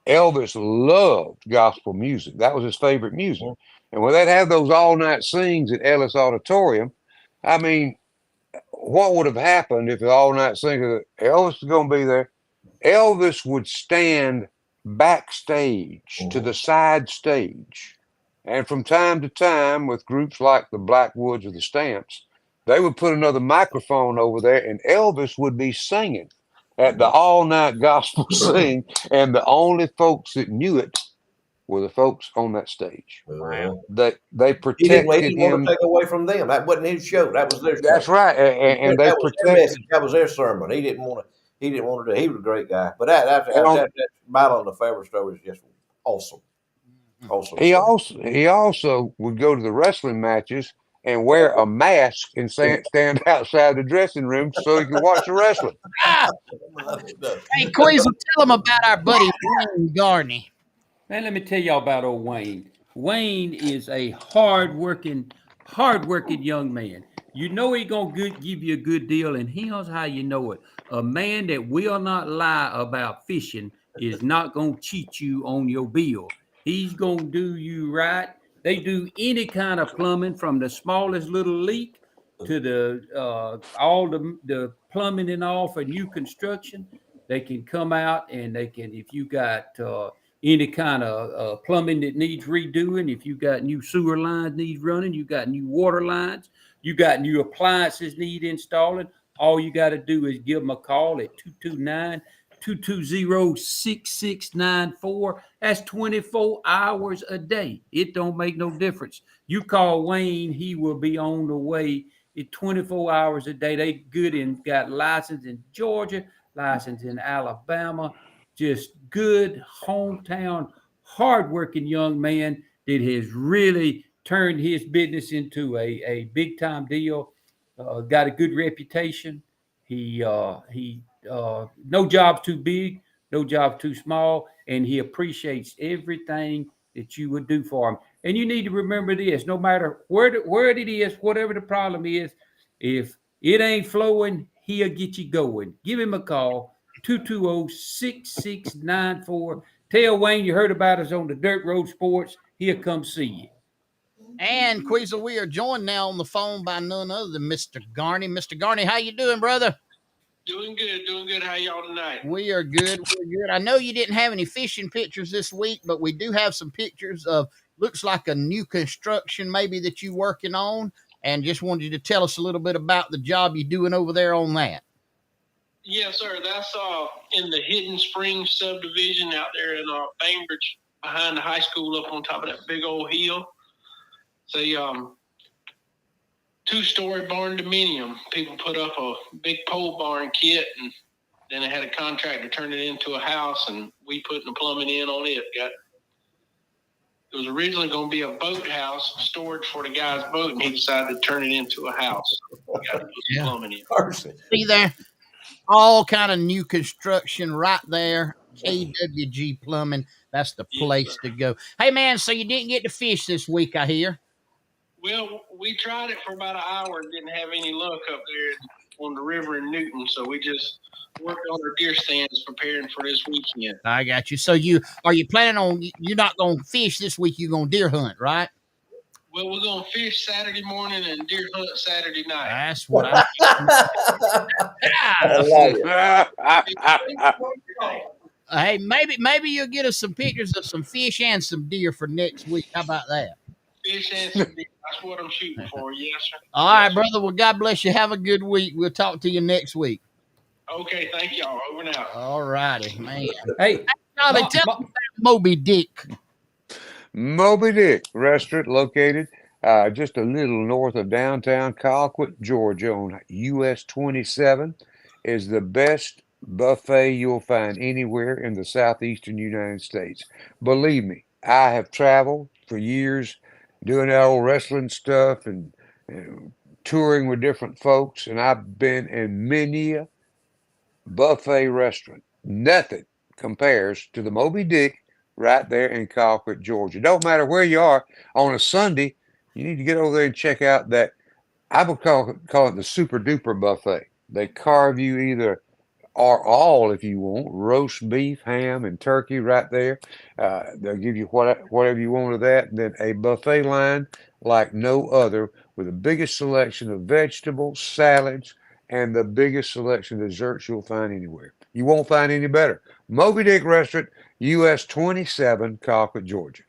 Elvis loved gospel music. That was his favorite music. And when they'd have those all night sings at Ellis Auditorium, I mean, what would have happened if the all night singing Elvis was going to be there? Elvis would stand backstage to the side stage. And from time to time, with groups like the Blackwoods or the Stamps, they would put another microphone over there, and Elvis would be singing at the all night gospel sing. And the only folks that knew it were the folks on that stage. Wow. They He protected didn't want him. to take away from them. That wasn't his show. That was their show. That's right. And they that was their protected. message. That was their sermon. He didn't want to do it. He was a great guy. But that Mylon Lefebvre story is just awesome. Awesome. He also would go to the wrestling matches and wear a mask and stand outside the dressing room so he could watch the wrestling. Hey, Queasel, tell them about our buddy Wayne Garney. Man, let me tell y'all about old Wayne. Wayne is a hard-working young man. You know he's going to give you a good deal, and here's how you know it. A man that will not lie about fishing is not going to cheat you on your bill. He's going to do you right. They do any kind of plumbing, from the smallest little leak to the all the plumbing and all for new construction. They can come out and they can, if you got any kind of plumbing that needs redoing, if you got new sewer lines needs running, you got new water lines, you got new appliances need installing, all you got to do is give them a call at 229-220-6694. That's 24 hours a day. It don't make no difference. You call Wayne, he will be on the way. It's 24 hours a day. They good and got license in Georgia, license in Alabama. Just good hometown, hardworking young man that has really turned his business into a big time deal. Got a good reputation. He no job's too big, no job's too small, and he appreciates everything that you would do for him. And you need to remember this: no matter where it is, whatever the problem is, if it ain't flowing, he'll get you going. Give him a call, 220-6694. Tell Wayne you heard about us on the Dirt Road Sports. He'll come see you. And Queasel, we are joined now on the phone by none other than Mr. Garney. Mr. Garney, how you doing, brother? Doing good, doing good. How y'all tonight? We are good. We're good. I know you didn't have any fishing pictures this week, but we do have some pictures of looks like a new construction maybe that you're working on, and just wanted you to tell us a little bit about the job you're doing over there on that. Yes, sir. That's in the Hidden Springs subdivision out there in Bainbridge, behind the high school, up on top of that big old hill. It's a 2-story barn dominium. People put up a big pole barn kit, and then they had a contractor turn it into a house, and we put the plumbing in on it. It was originally going to be a boathouse, storage for the guy's boat, and he decided to turn it into a house. Got to put the plumbing in. See there, all kind of new construction right there. KWG Plumbing, that's the place to go. Hey man, so you didn't get to fish this week, I hear. Well, we tried it for about an hour and didn't have any luck up there on the river in Newton, so we just worked on our deer stands preparing for this weekend. I got you. So are you planning on, you're not going to fish this week, you're going to deer hunt, right? Well, we're going to fish Saturday morning and deer hunt Saturday night. That's what I Hey, maybe you'll get us some pictures of some fish and some deer for next week. How about that? Fish and some deer. That's what I'm shooting for. Yes, sir. All right, brother. Well, God bless you. Have a good week. We'll talk to you next week. Okay, thank y'all. Over and out. All righty, man. Hey, Charlie, tell me about Moby Dick. Moby Dick restaurant located just a little north of downtown Colquitt, Georgia on US 27 is the best buffet you'll find anywhere in the southeastern United States. Believe me, I have traveled for years doing that old wrestling stuff and touring with different folks, and I've been in many a buffet restaurant. Nothing compares to the Moby Dick right there in Colquitt, Georgia. Don't matter where you are on a Sunday, you need to get over there and check out that. I would call it the super duper buffet. They carve you either or all, if you want, roast beef, ham, and turkey right there. They'll give you whatever you want of that. And then a buffet line like no other with the biggest selection of vegetables, salads, and the biggest selection of desserts you'll find anywhere. You won't find any better. Moby Dick Restaurant, US 27, Colquitt, Georgia.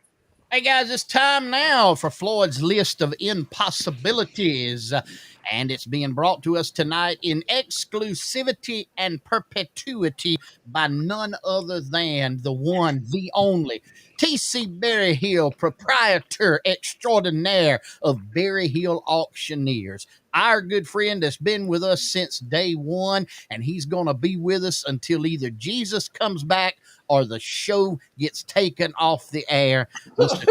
Hey guys, it's time now for Floyd's list of impossibilities. And it's being brought to us tonight in exclusivity and perpetuity by none other than the one, the only, T.C. Berryhill, proprietor extraordinaire of Berryhill Auctioneers. Our good friend has been with us since day one, and he's going to be with us until either Jesus comes back or the show gets taken off the air. Mr.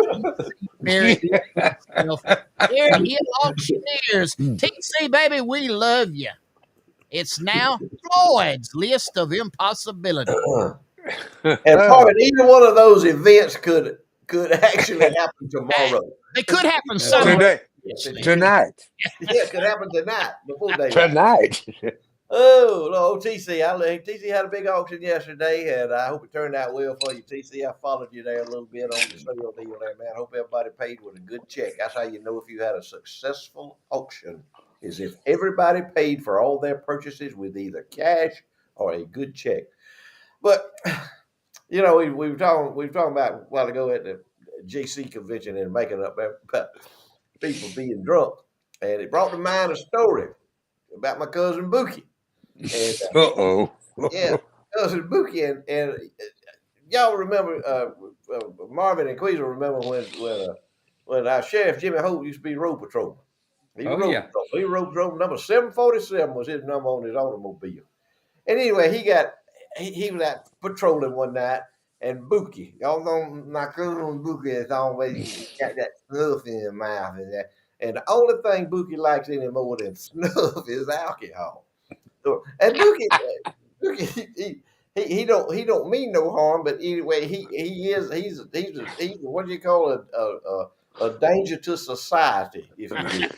Berryhill Auctioneers. TC, baby, we love you. It's now Floyd's list of impossibilities. And probably either one of those events could actually happen tomorrow. They could happen Sunday. Tonight. Yeah, it could happen tonight before daylight. Tonight. Oh, no, TC. TC had a big auction yesterday, and I hope it turned out well for you, TC. I followed you there a little bit on the sale deal there, man. I hope everybody paid with a good check. That's how you know if you had a successful auction, is if everybody paid for all their purchases with either cash or a good check. But, you know, we were talking about a while ago at the GC convention and making up about people being drunk. and it brought to mind a story about my cousin Bookie. And Uh-oh. yeah, cousin Bookie, and y'all remember Marvin and Queasel remember when our sheriff Jimmy Holt used to be road patrolman. He was Oh, yeah. road patrolman. Number 747 was his number on his automobile. And anyway, he was out patrolling one night, and Bookie, y'all know my cousin Bookie is always got that snuff in his mouth, and the only thing Bookie likes any more than snuff is alcohol. So, and Bookie, he don't mean no harm, but anyway, he's what do you call a danger to society, if you will.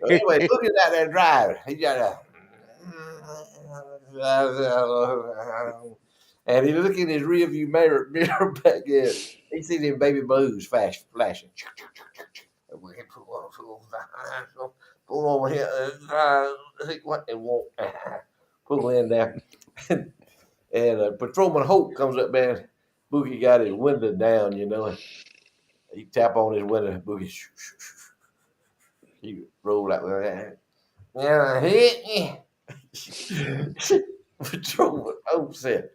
So anyway, Bookie's out there driving. He got a and he look in his rearview mirror back there. He sees them baby blues flashing. Pull over here. What they want. Pull in there. And Patrolman Hope comes up there. Boogie got his window down, you know. He tap on his window. Boogie. He rolled out with that. Yeah, hit me. Patrolman Hope said,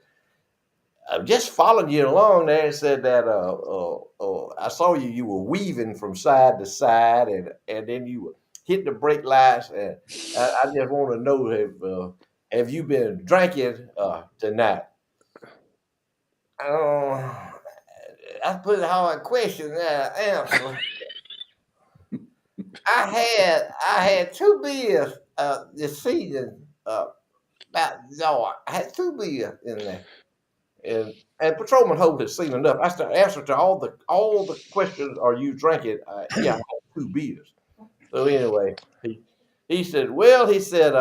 I'm just following you along there and said that I saw you were weaving from side to side and then you were hitting the brake lights and I just want to know have you been drinking tonight? I put a hard question there answer. I had 2 beers this season I had 2 beers in there. And Patrolman Holt has seen enough. I started answer to all the questions. Are you drinking? Yeah, I had 2 beers. So anyway, he said, well, he said,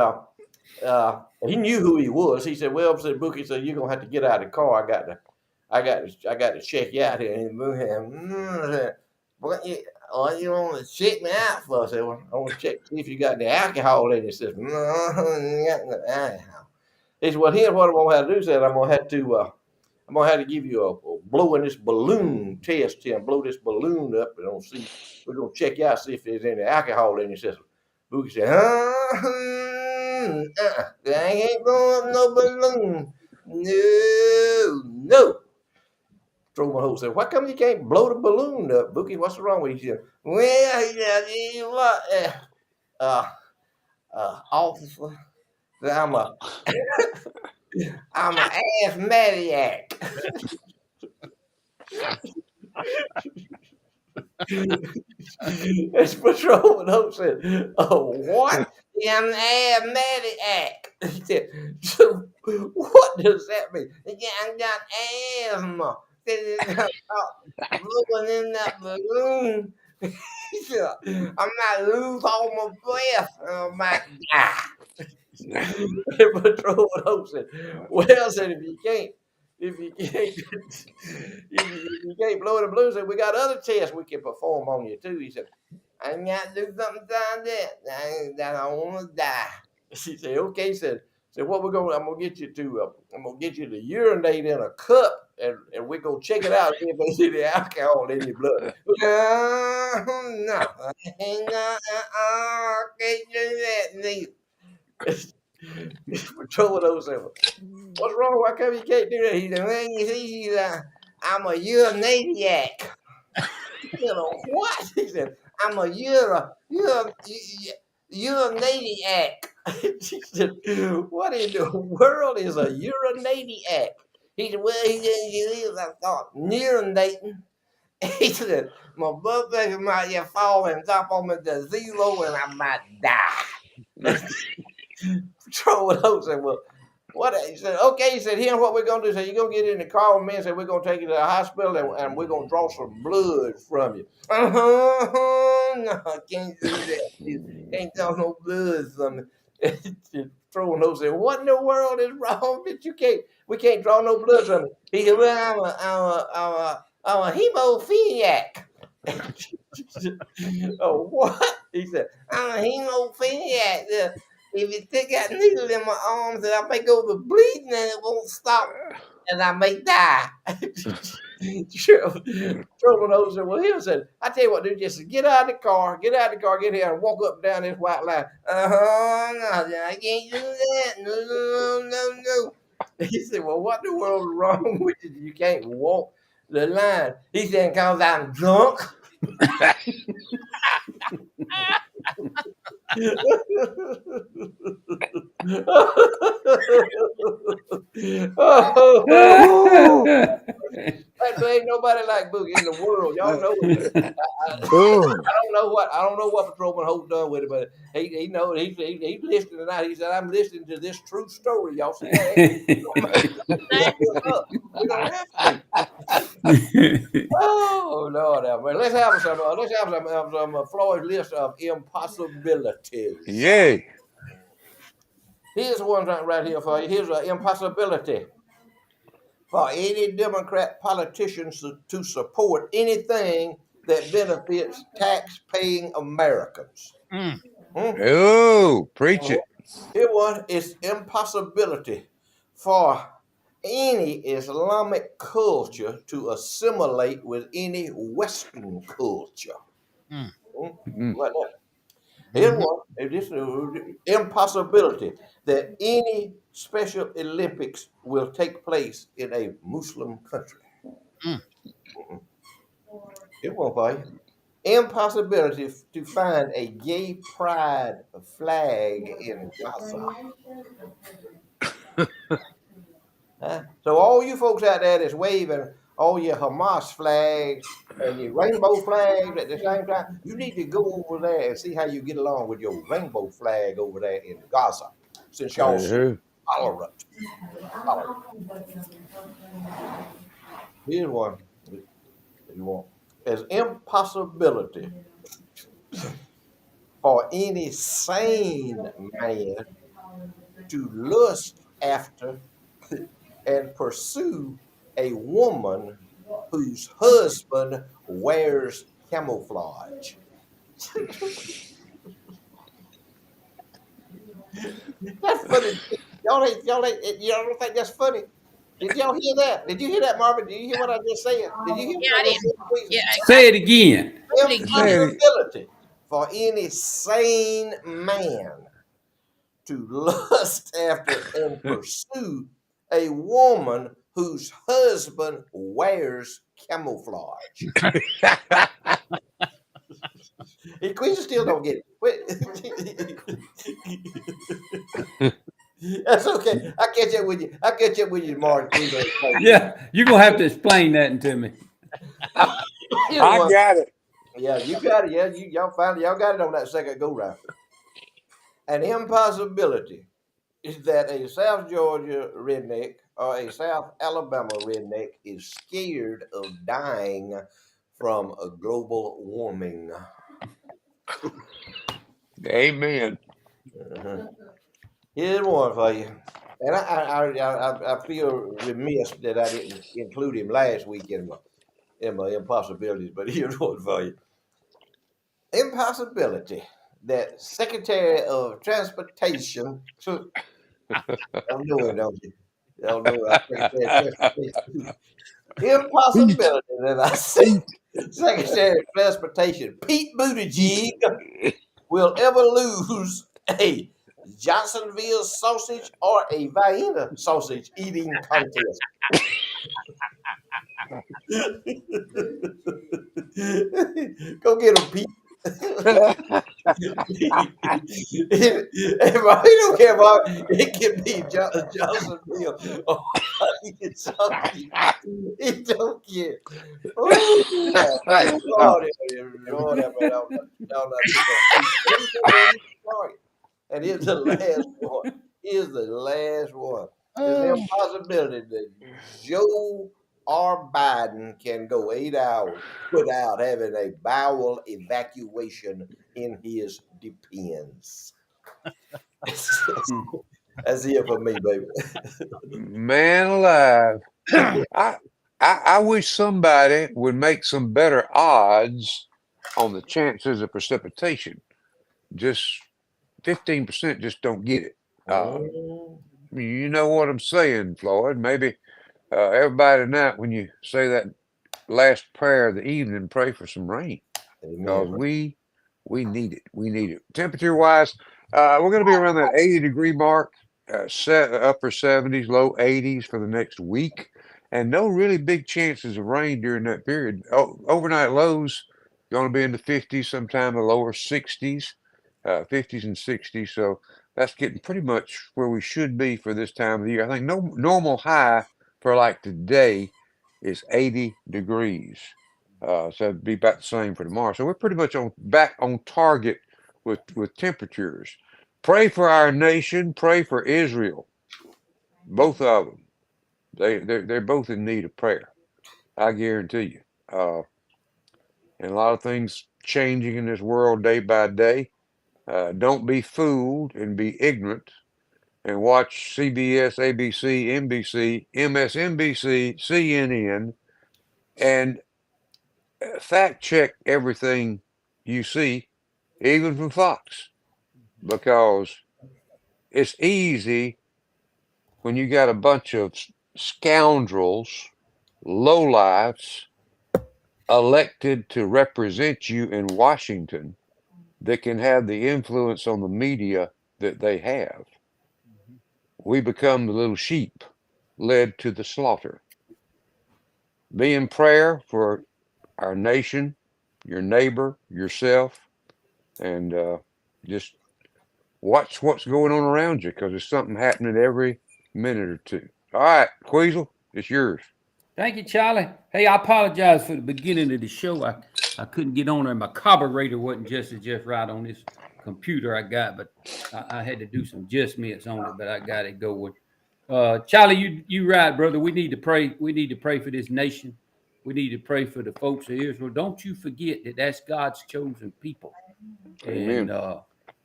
he knew who he was. He said, well, said Bookie said, you're gonna have to get out of the car. I got to check you out here. And Bookie said, what you want to check me out for? I said, well, I want to check see if you got any alcohol in it. He says, no, you got no alcohol. He said, well, here's what I'm gonna have to do. Said I'm gonna have to give you a blowing this balloon test here and blow this balloon up and we're gonna check you out, see if there's any alcohol in it. He says, Bookie said, I ain't blowing up no balloon. No. Patrolman Holt said, why come you can't blow the balloon up, Bookie? What's wrong with you? He said, well, you know what, officer, I'm an asthmatic. As Patrolman Hope said, oh, what? Yeah, I'm an asthmatic. He said, so what does that mean? Yeah, I got asthma. Blowing in that balloon. He said, I might lose all my breath and I might die. Patrolman Hope said, well, said if you can't blow the balloon, said we got other tests we can perform on you too. He said, I got to do something down there that I want to die. She said, okay. He said what I'm gonna get you to urinate in a cup and we're gonna check it out see if there's any alcohol in your blood. No, I can't do that neither. Patrolman said, what's wrong? Why come you can't do that? He said, well, you see, I'm a urinatiac. You know what? He said, I'm a urinatiac. She said, what in the world is a urinatiac? He said, well, I thought urinating. He said, my blood pressure might get fall and drop on me to 0 and I might die. Patrolman Hope said, well, what? He said, okay. He said, here's what we're going to do. So you're going to get in the car with me and say, we're going to take you to the hospital and we're going to draw some blood from you. No, I can't do that. Can't draw no blood from me. Patrolman Hope said, what in the world is wrong that we can't draw no blood from you? He said, well, I'm a hemophiliac. Oh, what? He said, I'm a hemophiliac. If you stick that needle in my arms and I may go to bleeding and it won't stop and I may die. Truman Oates said, well, he said, I tell you what, dude, just get out of the car, get here and walk up and down this white line. I can't do that. No. He said, well, what in the world is wrong with you? You can't walk the line. He said, because I'm drunk. There ain't nobody like Boogie in the world. Y'all know it. I don't know what Patrolman Holt done with it, but he knows he's listening tonight. He said, I'm listening to this true story. Y'all see that? We don't have to. Oh Lord, let's have some Floyd's list of impossibilities. Yay. Here's one right here for you. Here's an impossibility for any Democrat politicians to support anything that benefits tax-paying Americans. Oh, preach it. Here one is impossibility for any Islamic culture to assimilate with any Western culture. Like that. Here's one. This impossibility that any Special Olympics will take place in a Muslim country. Here's one for you. Impossibility to find a gay pride flag in Gaza. So all you folks out there that's waving all your Hamas flags and your rainbow flags at the same time, you need to go over there and see how you get along with your rainbow flag over there in Gaza, since y'all so tolerant. Here's one if you want. As impossibility for any sane man to lust after and pursue a woman whose husband wears camouflage. That's funny. Y'all don't think that's funny? Did y'all hear that? Did you hear that, Marvin? Did you hear what I just said? Did you hear what I just said? Yeah, Say it again. Impossibility for any sane man to lust after and pursue a woman whose husband wears camouflage. Queen still don't get it. That's okay. I'll catch up with you tomorrow. Yeah, you're gonna have to explain that to me. I got it. Yeah, you got it. Yeah, y'all got it on that second go round. An impossibility is that a South Georgia redneck or a South Alabama redneck is scared of dying from a global warming. Amen. Here's one for you. And I feel remiss that I didn't include him last week in my impossibilities, but here's one for you. Impossibility that Secretary of Transportation took. Y'all know it, don't you? Y'all know it. Secretary of Transportation. Impossibility that I see Secretary of Transportation Pete Buttigieg will ever lose a Johnsonville sausage or a Vienna sausage eating contest. Go get him, Pete. He don't care about it. Can be Johnsonville. He don't care. And here's the last one. There's an impossibility that Joe R. Biden can go 8 hours without having a bowel evacuation in his Depends. That's it for me, baby. Man alive. I wish somebody would make some better odds on the chances of precipitation. Just 15% just don't get it. You know what I'm saying, Floyd. Maybe everybody tonight, when you say that last prayer of the evening, pray for some rain because Amen. we need it. We need it. Temperature wise, we're going to be around that 80-degree mark, upper 70s, low 80s for the next week, and no really big chances of rain during that period. Overnight lows going to be in the 50s, sometime the lower 60s, 50s and 60s. So that's getting pretty much where we should be for this time of the year. I think no normal high for like today is 80 degrees. So it'd be about the same for tomorrow. So we're pretty much back on target with temperatures. Pray for our nation. Pray for Israel. Both of them. They're both in need of prayer. I guarantee you. And a lot of things changing in this world day by day. Don't be fooled and be ignorant and watch CBS, ABC, NBC, MSNBC, CNN, and fact check everything you see, even from Fox, because it's easy when you got a bunch of scoundrels, lowlifes, elected to represent you in Washington that can have the influence on the media that they have. We become the little sheep led to the slaughter. Be in prayer for our nation, your neighbor, yourself, and just watch what's going on around you because there's something happening every minute or two. All right, Queasel, it's yours. Thank you, Charlie. Hey, I apologize for the beginning of the show. I couldn't get on there. My carburetor wasn't just right on this computer I got, but I had to do some adjustments on it, but I got it going. Charlie, you right, brother. We need to pray. We need to pray for this nation. We need to pray for the folks of Israel. Don't you forget that that's God's chosen people. Amen. And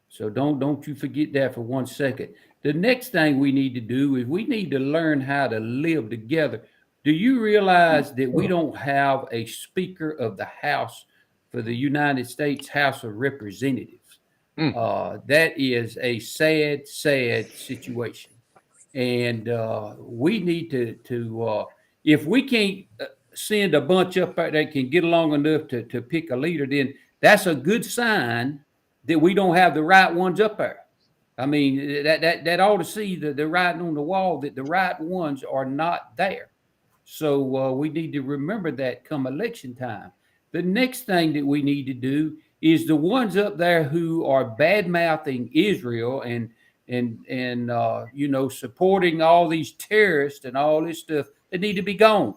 so don't you forget that for 1 second. The next thing we need to do is we need to learn how to live together. Do you realize that we don't have a Speaker of the House for the United States House of Representatives? That is a sad, sad situation. And we need to if we can't send a bunch up there that can get along enough to pick a leader, then that's a good sign that we don't have the right ones up there. I mean, that ought to see the writing on the wall that the right ones are not there. So we need to remember that come election time. The next thing that we need to do is the ones up there who are bad mouthing Israel and supporting all these terrorists and all this stuff. They need to be gone.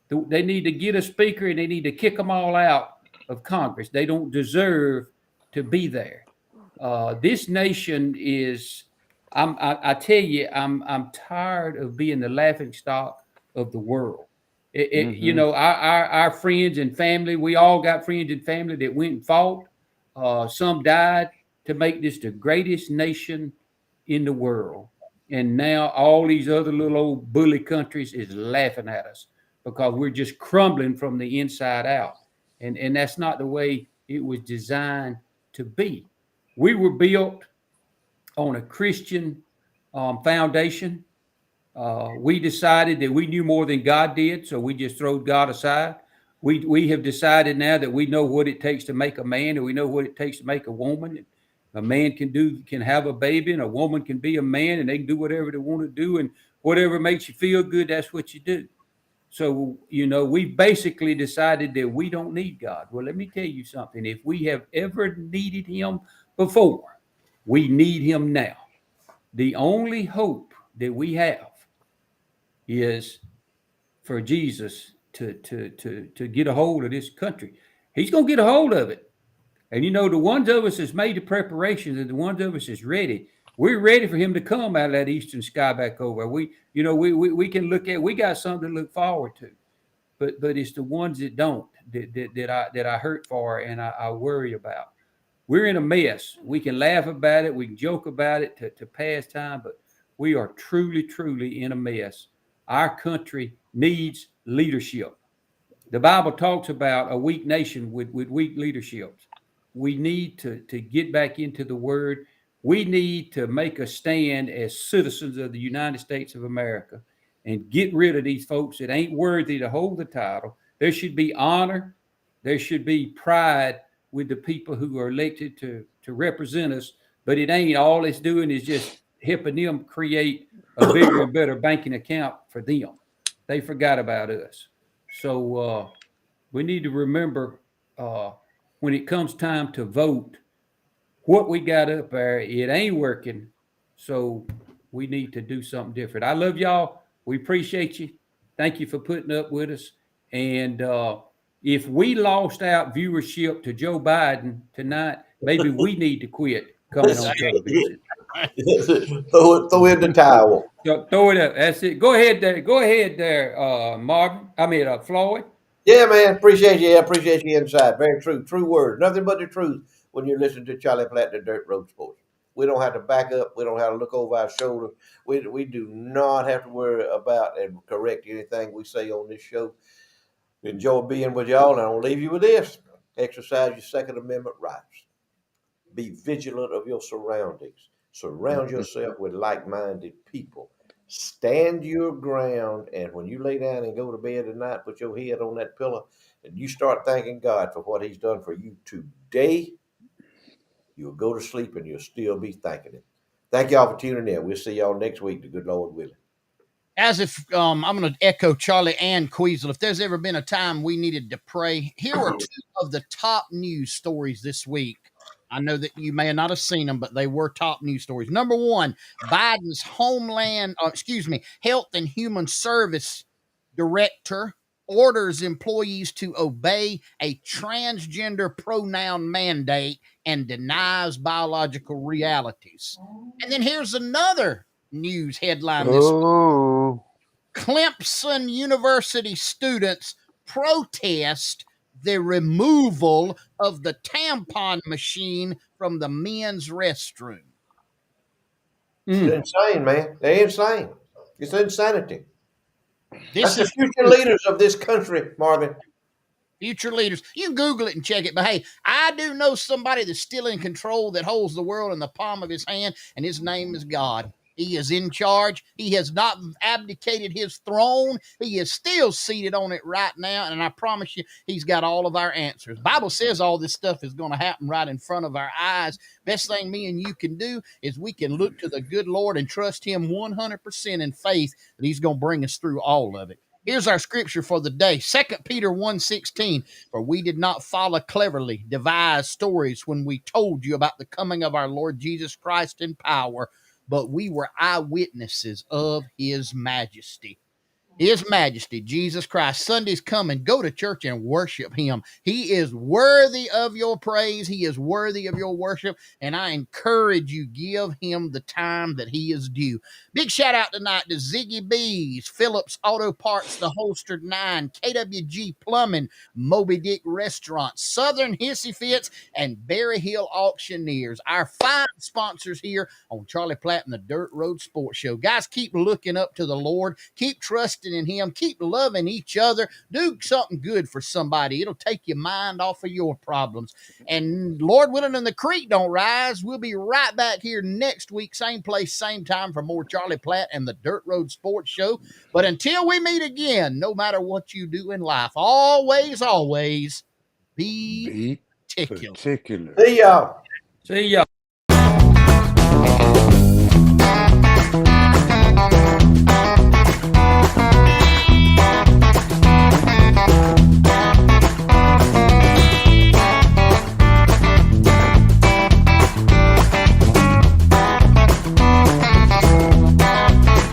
They need to get a speaker and they need to kick them all out of Congress. They don't deserve to be there. This nation is. I tell you, I'm tired of being the laughing stock of the world. Our friends and family. We all got friends and family that went and fought. Some died to make this the greatest nation in the world. And now all these other little old bully countries is laughing at us because we're just crumbling from the inside out. And that's not the way it was designed to be. We were built on a Christian foundation. We decided that we knew more than God did, so we just threw God aside. We have decided now that we know what it takes to make a man, and we know what it takes to make a woman. A man can have a baby, and a woman can be a man, and they can do whatever they want to do, and whatever makes you feel good, that's what you do. So, we basically decided that we don't need God. Well, let me tell you something. If we have ever needed him before, we need him now. The only hope that we have is for Jesus to get a hold of this country. He's going to get a hold of it. And the ones of us that's made the preparations and the ones of us that's ready, we're ready for him to come out of that eastern sky back over. We can look at, we got something to look forward to. But it's the ones that don't that I hurt for and I worry about. We're in a mess. We can laugh about it, we can joke about it to pass time, but we are truly, truly in a mess. Our country needs leadership. The Bible talks about a weak nation with weak leadership. We need to get back into the word. We need to make a stand as citizens of the United States of America and get rid of these folks that ain't worthy to hold the title. There should be honor. There should be pride with the people who are elected to represent us. But it ain't, all it's doing is just helping them create a bigger and better banking account for them. They forgot about us. So we need to remember when it comes time to vote, what we got up there, it ain't working. So we need to do something different. I love y'all. We appreciate you. Thank you for putting up with us. And if we lost out viewership to Joe Biden tonight, maybe we need to quit coming on television. throw in the towel. Throw it up. That's it. Go ahead there. Go ahead there, Marvin. Floyd. Yeah, man. Appreciate you. Appreciate you inside. Very true. True words. Nothing but the truth when you listen to Charlie Platt, the Dirt Road Sports. We don't have to back up. We don't have to look over our shoulder. We do not have to worry about and correct anything we say on this show. Enjoy being with y'all, and I'll leave you with this. Exercise your Second Amendment rights. Be vigilant of your surroundings. Surround yourself with like-minded people. Stand your ground, and when you lay down and go to bed at night, put your head on that pillow, and you start thanking God for what he's done for you today, you'll go to sleep and you'll still be thanking him. Thank y'all for tuning in. We'll see y'all next week, the good Lord willing. As if I'm going to echo Charlie and Queasel, if there's ever been a time we needed to pray, here are two of the top news stories this week. I know that you may not have seen them, but they were top news stories. Number one, Biden's Health and Human Service Director orders employees to obey a transgender pronoun mandate and denies biological realities. And then here's another news headline this week. Clemson University students protest the removal of the tampon machine from the men's restroom. It's insane, man. They're insane. It's insanity. That's the future leaders of this country, Marvin. Future leaders. You can Google it and check it. But hey, I do know somebody that's still in control, that holds the world in the palm of his hand, and his name is God. He is in charge. He has not abdicated his throne. He is still seated on it right now. And I promise you, he's got all of our answers. The Bible says all this stuff is going to happen right in front of our eyes. Best thing me and you can do is we can look to the good Lord and trust him 100% in faith that he's going to bring us through all of it. Here's our scripture for the day. 2 Peter 1:16. For we did not follow cleverly devised stories when we told you about the coming of our Lord Jesus Christ in power, but we were eyewitnesses of his majesty. His majesty, Jesus Christ. Sunday's coming. Go to church and worship him. He is worthy of your praise. He is worthy of your worship. And I encourage you, give him the time that he is due. Big shout out tonight to Ziggy B's, Phillips Auto Parts, The Holstered 9, KWG Plumbing, Moby Dick Restaurant, Southern Hissy Fits, and Berry Hill Auctioneers. Our fine sponsors here on Charlie Platt and the Dirt Road Sports Show. Guys, keep looking up to the Lord. Keep trusting in him. Keep loving each other. Do something good for somebody. It'll take your mind off of your problems. And Lord willing, and the creek don't rise, we'll be right back here next week, same place, same time, for more Charlie Platt and the Dirt Road Sports Show. But until we meet again, no matter what you do in life, always be particular. See y'all. See y'all.